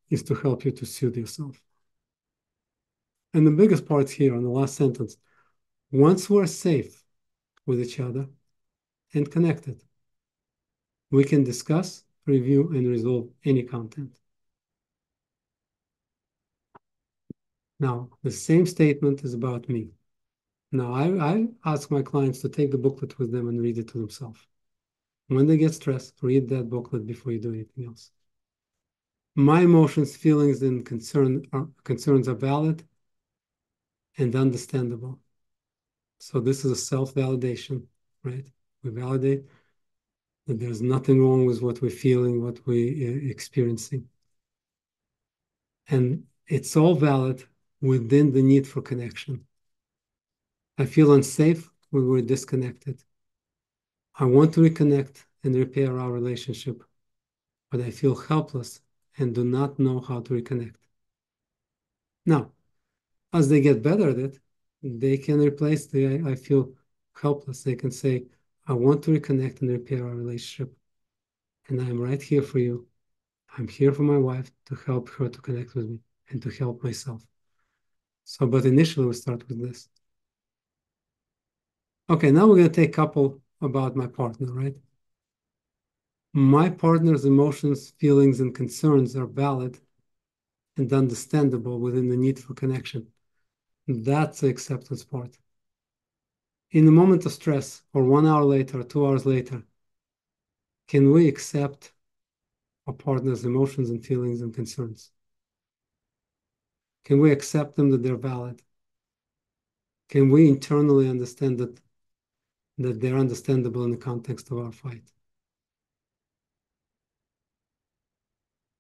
is to help you to soothe yourself. And the biggest part here on the last sentence, once we're safe with each other and connected, we can discuss, review, and resolve any content. Now, the same statement is about me. Now, I ask my clients to take the booklet with them and read it to themselves. When they get stressed, read that booklet before you do anything else. My emotions, feelings, and concerns are valid and understandable. So this is a self-validation, right? We validate that there's nothing wrong with what we're feeling, what we're experiencing. And it's all valid within the need for connection. I feel unsafe when we're disconnected. I want to reconnect and repair our relationship, but I feel helpless and do not know how to reconnect. Now, as they get better at it, they can replace the I feel helpless. They can say, I want to reconnect and repair our relationship, and I'm right here for you. I'm here for my wife to help her to connect with me and to help myself. So, but initially we start with this. Okay, now we're going to take a couple about my partner, right? My partner's emotions, feelings, and concerns are valid and understandable within the need for connection. That's the acceptance part. In a moment of stress, or 1 hour later, or 2 hours later, can we accept our partner's emotions and feelings and concerns? Can we accept them that they're valid? Can we internally understand that they're understandable in the context of our fight?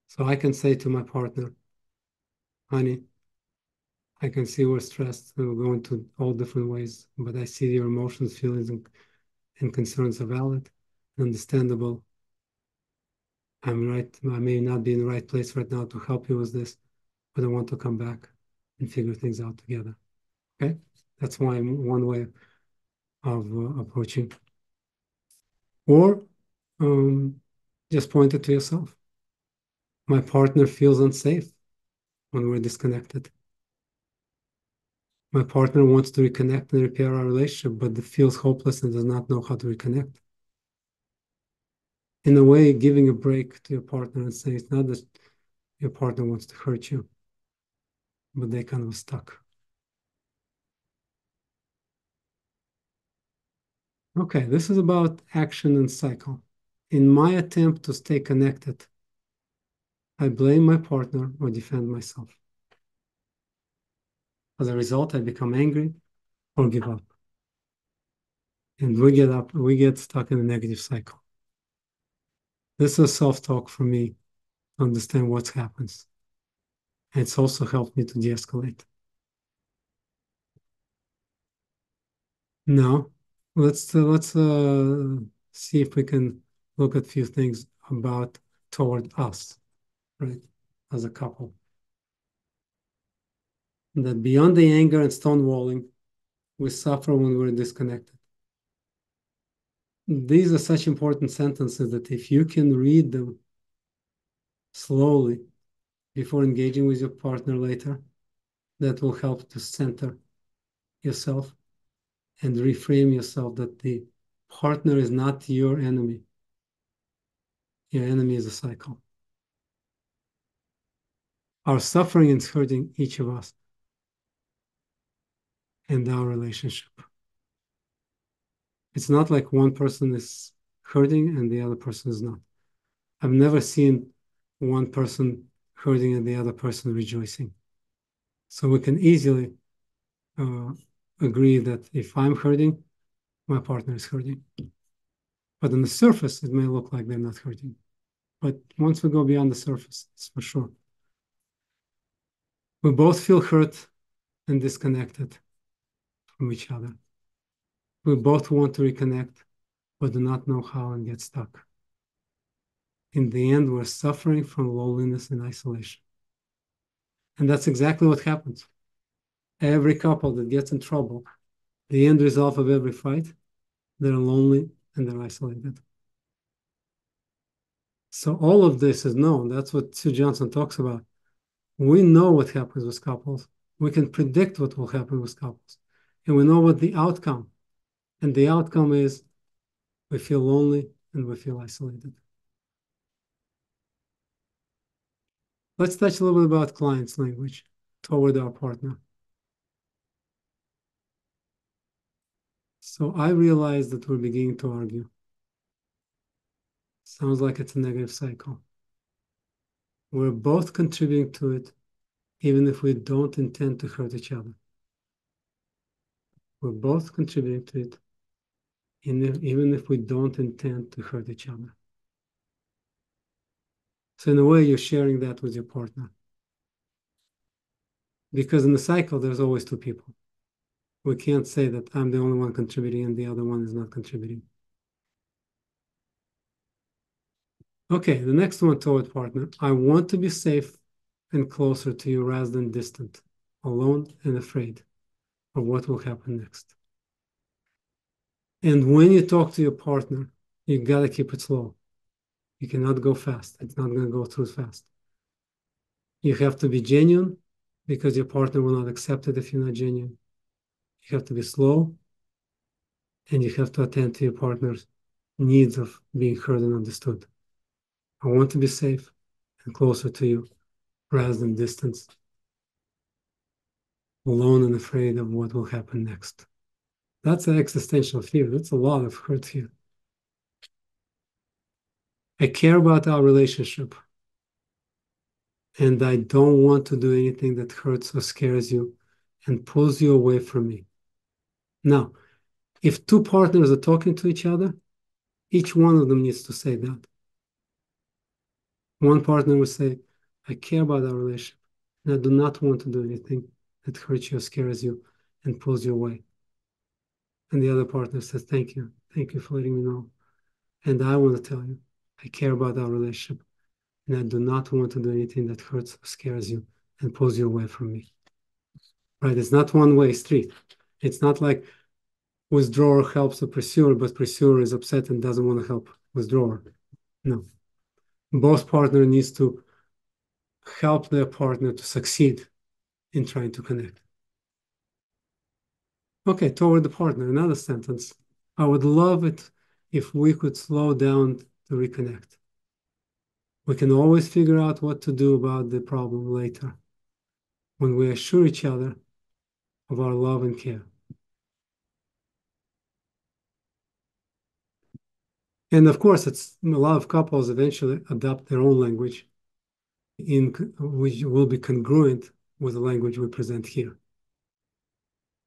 So I can say to my partner, honey, I can see we're stressed and we're going to all different ways, but I see your emotions, feelings, and concerns are valid and understandable. I'm right. I may not be in the right place right now to help you with this, but I want to come back and figure things out together. Okay? That's one way of approaching. Or just point it to yourself. My partner feels unsafe when we're disconnected. My partner wants to reconnect and repair our relationship, but feels hopeless and does not know how to reconnect. In a way, giving a break to your partner and saying it's not that your partner wants to hurt you, but they kind of stuck. Okay, this is about action and cycle. In my attempt to stay connected, I blame my partner or defend myself. As a result, I become angry or give up. And we get stuck in a negative cycle. This is self-talk for me to understand what happens. And it's also helped me to de-escalate. Now, let's see if we can look at a few things about toward us, right, as a couple. That beyond the anger and stonewalling, we suffer when we're disconnected. These are such important sentences that if you can read them slowly before engaging with your partner later, that will help to center yourself and reframe yourself that the partner is not your enemy. Your enemy is a cycle. Our suffering is hurting each of us and our relationship. It's not like one person is hurting and the other person is not. I've never seen one person hurting and the other person rejoicing. So we can easily agree that if I'm hurting, my partner is hurting. But on the surface, it may look like they're not hurting. But once we go beyond the surface, it's for sure. We both feel hurt and disconnected from each other. We both want to reconnect, but do not know how and get stuck. In the end, we're suffering from loneliness and isolation. And that's exactly what happens. Every couple that gets in trouble, the end result of every fight, they're lonely and they're isolated. So all of this is known. That's what Sue Johnson talks about. We know what happens with couples. We can predict what will happen with couples. And we know what the outcome. And the outcome is we feel lonely and we feel isolated. Let's touch a little bit about client's language toward our partner. So I realize that we're beginning to argue. Sounds like it's a negative cycle. We're both contributing to it, even if we don't intend to hurt each other. We're both contributing to it, even if we don't intend to hurt each other. So in a way, you're sharing that with your partner. Because in the cycle, there's always two people. We can't say that I'm the only one contributing and the other one is not contributing. Okay, the next one toward partner. I want to be safe and closer to you rather than distant, alone and afraid of what will happen next. And when you talk to your partner, you gotta keep it slow. You cannot go fast. It's not gonna go through fast. You have to be genuine because your partner will not accept it if you're not genuine. You have to be slow and you have to attend to your partner's needs of being heard and understood. I want to be safe and closer to you rather than distance, alone and afraid of what will happen next. That's an existential fear. That's a lot of hurt here. I care about our relationship and I don't want to do anything that hurts or scares you and pulls you away from me. Now, if two partners are talking to each other, each one of them needs to say that. One partner will say, I care about our relationship and I do not want to do anything that hurts you or scares you and pulls you away. And the other partner says, thank you. Thank you for letting me know. And I want to tell you, I care about our relationship and I do not want to do anything that hurts or scares you and pulls you away from me. Right? It's not one-way street. It's not like withdrawer helps the pursuer, but pursuer is upset and doesn't want to help withdrawer. No. Both partner needs to help their partner to succeed in trying to connect. Okay, toward the partner, another sentence. I would love it if we could slow down to reconnect. We can always figure out what to do about the problem later when we assure each other of our love and care. And of course, it's a lot of couples eventually adopt their own language which will be congruent with the language we present here.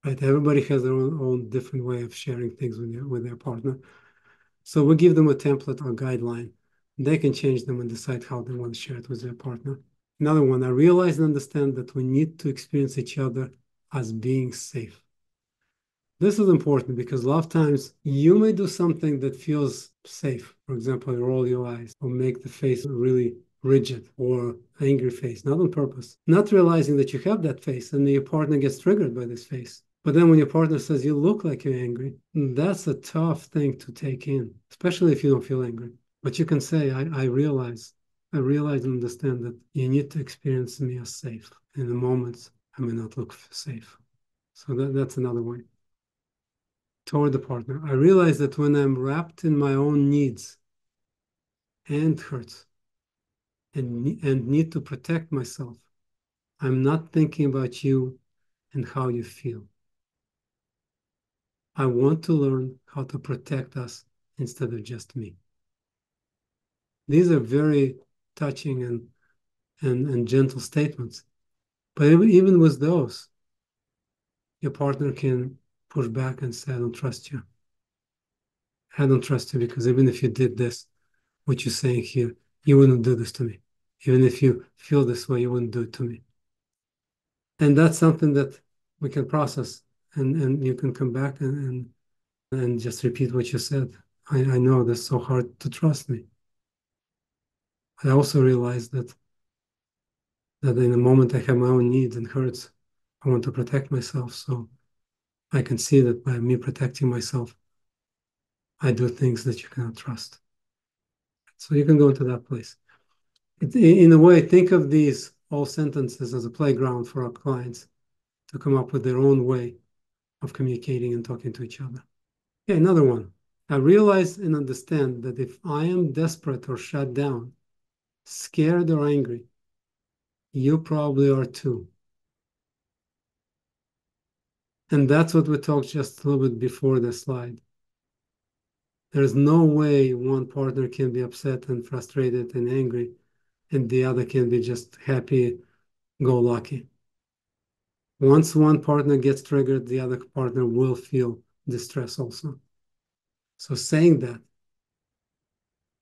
Right? Everybody has their own different way of sharing things with their partner. So we give them a template or guideline. They can change them and decide how they want to share it with their partner. Another one, I realize and understand that we need to experience each other as being safe. This is important because a lot of times you may do something that feels safe. For example, roll your eyes or make the face really rigid or angry face, not on purpose, not realizing that you have that face and your partner gets triggered by this face. But then when your partner says you look like you're angry, that's a tough thing to take in, especially if you don't feel angry. But you can say, I realize and understand that you need to experience me as safe. In the moments, I may not look safe. So that's another way. Toward the partner, I realize that when I'm wrapped in my own needs and hurts and need to protect myself, I'm not thinking about you and how you feel. I want to learn how to protect us instead of just me. These are very touching and gentle statements. But even with those, your partner can push back and say, I don't trust you. I don't trust you because even if you did this, what you're saying here, you wouldn't do this to me. Even if you feel this way, you wouldn't do it to me. And that's something that we can process and you can come back and just repeat what you said. I know that's so hard to trust me. I also realize that in the moment I have my own needs and hurts, I want to protect myself. So I can see that by me protecting myself, I do things that you cannot trust. So you can go into that place. In a way, think of these all sentences as a playground for our clients to come up with their own way of communicating and talking to each other. Okay, another one. I realize and understand that if I am desperate or shut down, scared or angry, you probably are too. And that's what we talked just a little bit before the slide. There's no way one partner can be upset and frustrated and angry, and the other can be just happy, go lucky. Once one partner gets triggered, the other partner will feel distress also. So saying that,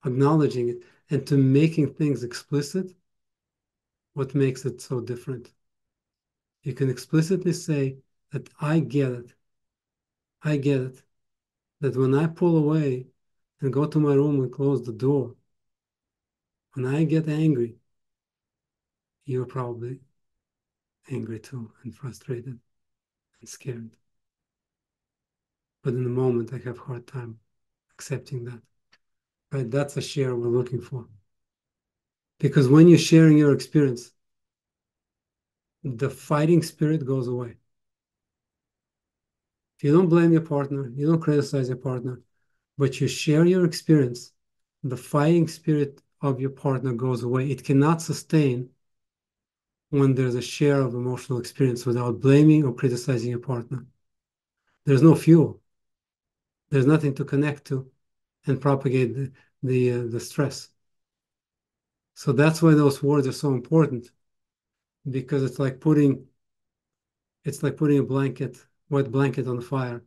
acknowledging it, and to making things explicit, what makes it so different? You can explicitly say that I get it. I get it. That when I pull away and go to my room and close the door, when I get angry, you're probably angry too and frustrated and scared. But in the moment, I have a hard time accepting that. Right? That's a share we're looking for. Because when you're sharing your experience, the fighting spirit goes away. If you don't blame your partner, you don't criticize your partner, but you share your experience, the fighting spirit of your partner goes away. It cannot sustain when there's a share of emotional experience without blaming or criticizing your partner. There's no fuel. There's nothing to connect to and propagate the stress. So that's why those words are so important, because it's like putting a wet blanket on the fire,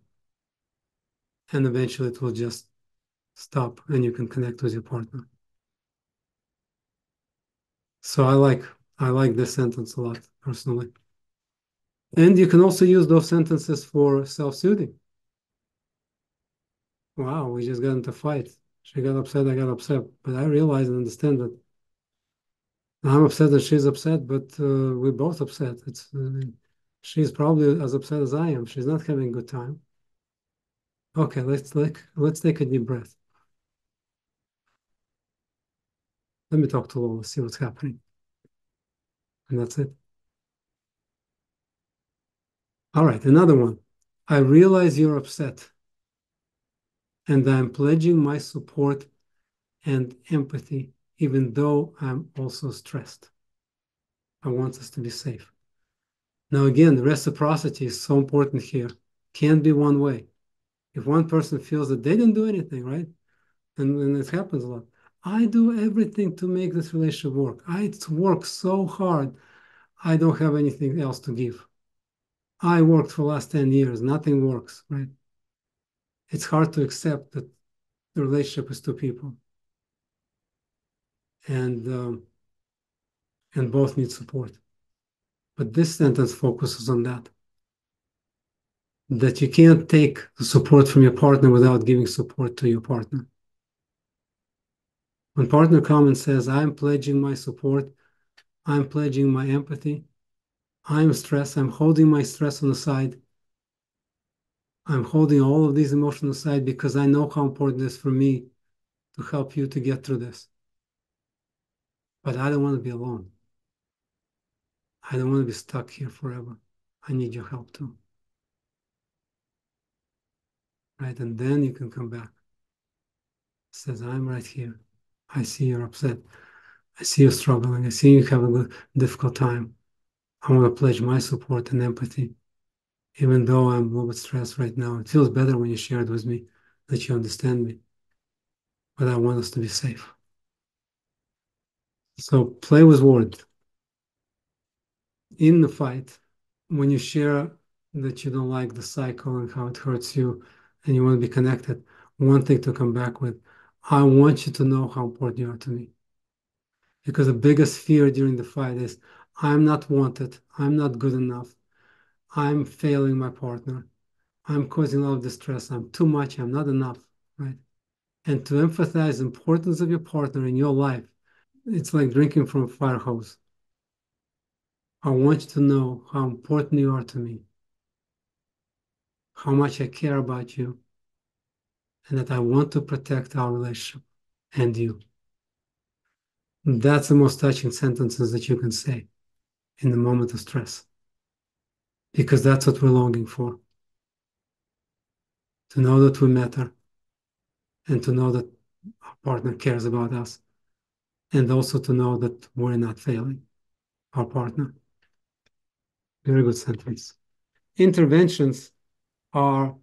and eventually it will just stop and you can connect with your partner. So I like this sentence a lot personally. And you can also use those sentences for self-soothing. Wow, we just got into a fight. She got upset, I got upset. But I realize and understand that I'm upset and she's upset, but we're both upset. She's probably as upset as I am. She's not having a good time. Okay, let's take a deep breath. Let me talk to Lola, see what's happening. And that's it. All right, another one. I realize you're upset, and I'm pledging my support and empathy, even though I'm also stressed. I want us to be safe. Now, again, reciprocity is so important here. Can't be one way. If one person feels that they didn't do anything, right? And it happens a lot. I do everything to make this relationship work. I work so hard. I don't have anything else to give. I worked for the last 10 years. Nothing works, right? It's hard to accept that the relationship is two people. And both need support. But this sentence focuses on that you can't take the support from your partner without giving support to your partner. When partner comes and says, I'm pledging my support, I'm pledging my empathy, I'm stressed, I'm holding my stress on the side, I'm holding all of these emotions aside because I know how important it is for me to help you to get through this. But I don't want to be alone. I don't want to be stuck here forever. I need your help too. Right? And then you can come back. Says, I'm right here. I see you're upset. I see you struggling. I see you having a difficult time. I want to pledge my support and empathy, even though I'm a little bit stressed right now. It feels better when you share it with me, that you understand me. But I want us to be safe. So play with words. In the fight, when you share that you don't like the cycle and how it hurts you and you want to be connected, one thing to come back with, I want you to know how important you are to me. Because the biggest fear during the fight is, I'm not wanted, I'm not good enough, I'm failing my partner, I'm causing a lot of distress, I'm too much, I'm not enough, right? And to emphasize the importance of your partner in your life, it's like drinking from a fire hose. I want you to know how important you are to me, how much I care about you, and that I want to protect our relationship and you. That's the most touching sentences that you can say in the moment of stress, because that's what we're longing for. To know that we matter and to know that our partner cares about us, and also to know that we're not failing our partner. Very good sentence. Interventions are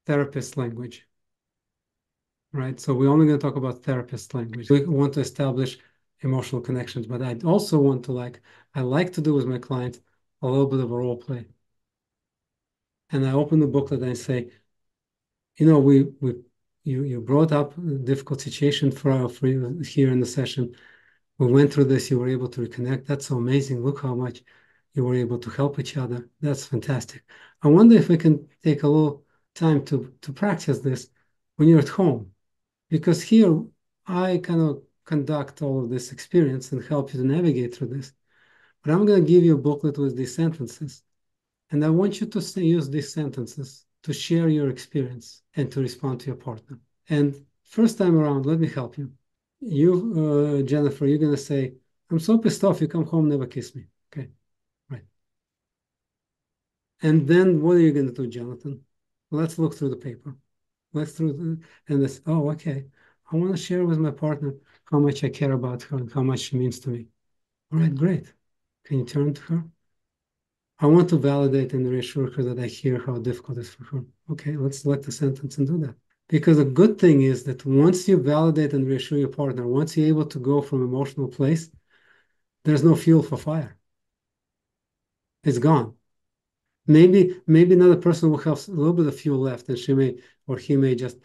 therapist language, right? So we're only going to talk about therapist language. We want to establish emotional connections, but I also want to I like to do with my clients a little bit of a role play. And I open the booklet and I say, we you brought up a difficult situation for you here in the session. We went through this. You were able to reconnect. That's so amazing. Look how much you were able to help each other. That's fantastic. I wonder if we can take a little time to practice this when you're at home, because here I kind of conduct all of this experience and help you to navigate through this. But I'm going to give you a booklet with these sentences, and I want you to use these sentences to share your experience and to respond to your partner. And first time around, let me help you. You, Jennifer, you're going to say, I'm so pissed off, you come home, never kiss me. Okay, right. And then what are you going to do, Jonathan? Let's look through the paper. Let's through the, and this, oh, okay. I want to share with my partner how much I care about her and how much she means to me. All right, great. Can you turn to her? I want to validate and reassure her that I hear how difficult it is for her. Okay, let's select a sentence and do that. Because a good thing is that once you validate and reassure your partner, once you're able to go from emotional place, there's no fuel for fire. It's gone. Maybe another person will have a little bit of fuel left, and she may or he may just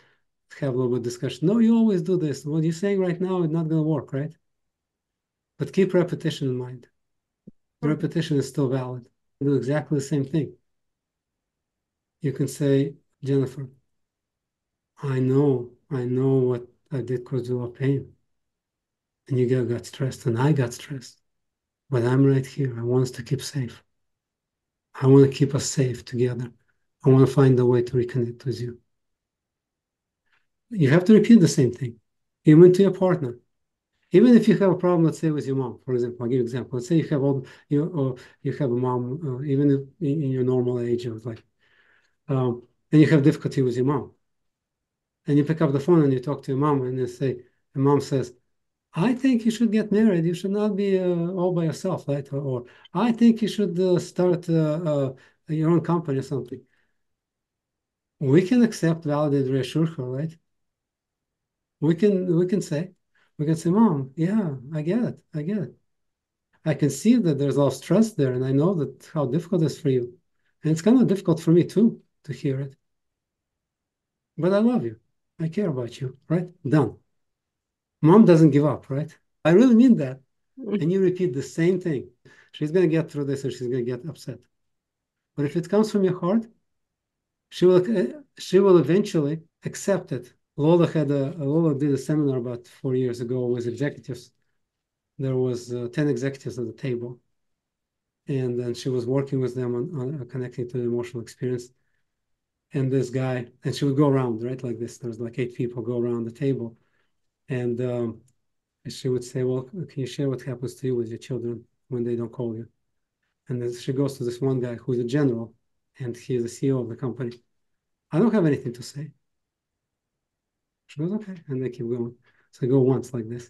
have a little bit of discussion. No, you always do this. What you're saying right now is not going to work, right? But keep repetition in mind. The repetition is still valid. Do exactly the same thing. You can say, Jennifer, I know what I did cause you a lot of pain. And you got stressed, and I got stressed. But I'm right here. I want us to keep safe. I want to keep us safe together. I want to find a way to reconnect with you. You have to repeat the same thing, even to your partner. Even if you have a problem, let's say with your mom, for example, I'll give you an example. Let's say you have you have a mom, even if in your normal age of like, and you have difficulty with your mom, and you pick up the phone and you talk to your mom, and you say, and mom says, I think you should get married. You should not be all by yourself, right? Or I think you should start your own company or something. We can accept, validate, reassure her, right? We can say, Mom, yeah, I get it. I get it. I can see that there's a lot of stress there, and I know that how difficult it is for you. And it's kind of difficult for me too to hear it. But I love you. I care about you, right? Done. Mom doesn't give up, right? I really mean that. And you repeat the same thing. She's going to get through this and she's going to get upset. But if it comes from your heart, she will eventually accept it. Lola did a seminar about 4 years ago with executives. There was 10 executives at the table, and then she was working with them on connecting to the emotional experience. And this guy, and she would go around, right, like this. There's like 8 people go around the table, and she would say, well, can you share what happens to you with your children when they don't call you? And then she goes to this one guy who's a general, and he's the CEO of the company. I don't have anything to say. She goes, okay. And they keep going. So they go once like this.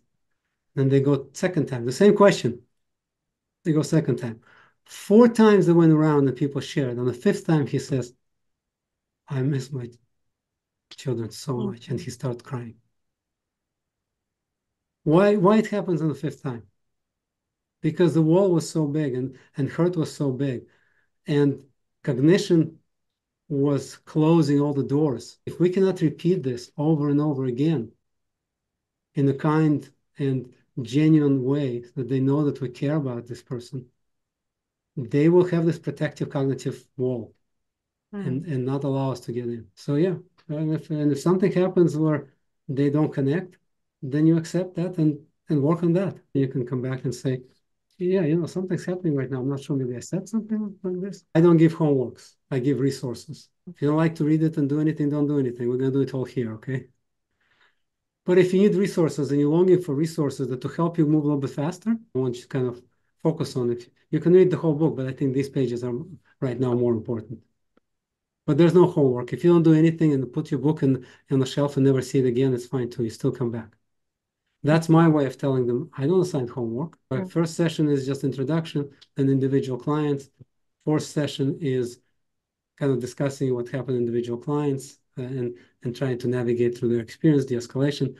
Then they go second time, the same question. They go second time. 4 times they went around and people shared. On the fifth time, he says, I miss my children so much. And he started crying. Why it happens on the fifth time? Because the wall was so big and hurt was so big. And cognition was closing all the doors. If we cannot repeat this over and over again in a kind and genuine way that they know that we care about this person, they will have this protective cognitive wall and not allow us to get in. So yeah, and if something happens where they don't connect, then you accept that and work on that. You can come back and say, yeah, something's happening right now. I'm not sure. Maybe I said something like this. I don't give homeworks. I give resources. If you don't like to read it and do anything, don't do anything. We're going to do it all here, okay? But if you need resources and you're longing for resources that to help you move a little bit faster, I want you to kind of focus on it. You can read the whole book, but I think these pages are right now more important. But there's no homework. If you don't do anything and put your book on the shelf and never see it again, it's fine too. You still come back. That's my way of telling them, I don't assign homework. My first session is just introduction and individual clients. Fourth session is kind of discussing what happened to individual clients and trying to navigate through their experience, the escalation.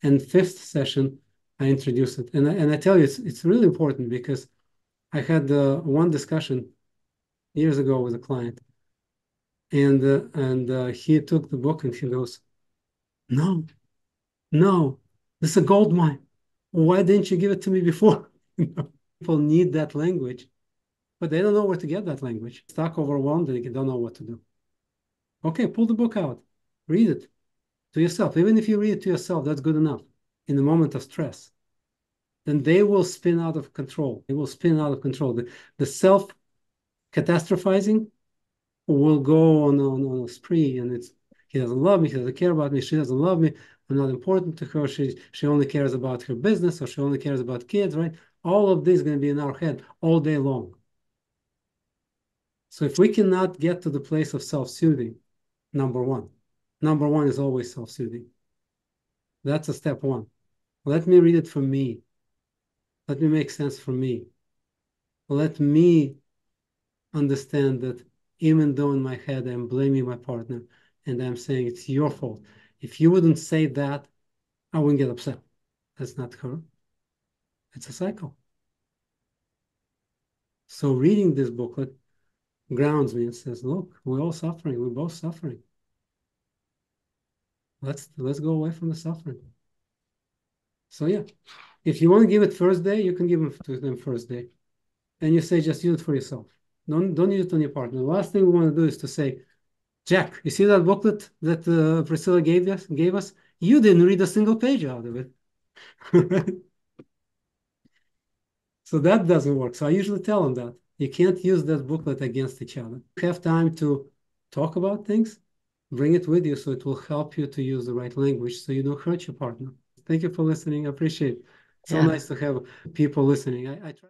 And fifth session, I introduce it. And I tell you, it's really important because I had one discussion years ago with a client, and he took the book and he goes, No, no, this is a gold mine. Why didn't you give it to me before? People need that language, but they don't know where to get that language. Stuck, overwhelmed, and they don't know what to do. Okay, pull the book out, read it to yourself. Even if you read it to yourself, that's good enough. In the moment of stress, then they will spin out of control. They will spin out of control. The self catastrophizing will go on a spree, and it's he doesn't love me, he doesn't care about me, she doesn't love me, I'm not important to her, she only cares about her business, or she only cares about kids, right? All of this is going to be in our head all day long. So if we cannot get to the place of self-soothing, number one is always self-soothing. That's a step one. Let me read it for me. Let me make sense for me. Let me understand that even though in my head I'm blaming my partner and I'm saying it's your fault. If you wouldn't say that, I wouldn't get upset. That's not her. It's a cycle. So reading this booklet grounds me and says, look, we're all suffering. We're both suffering. Let's go away from the suffering. So yeah, if you want to give it first day, you can give it to them first day. And you say, just use it for yourself. Don't use it on your partner. The last thing we want to do is to say, Jack, you see that booklet that Priscilla gave us? You didn't read a single page out of it. So that doesn't work. So I usually tell them that you can't use that booklet against each other. You have time to talk about things, bring it with you so it will help you to use the right language so you don't hurt your partner. Thank you for listening. I appreciate it. So nice to have people listening. I try.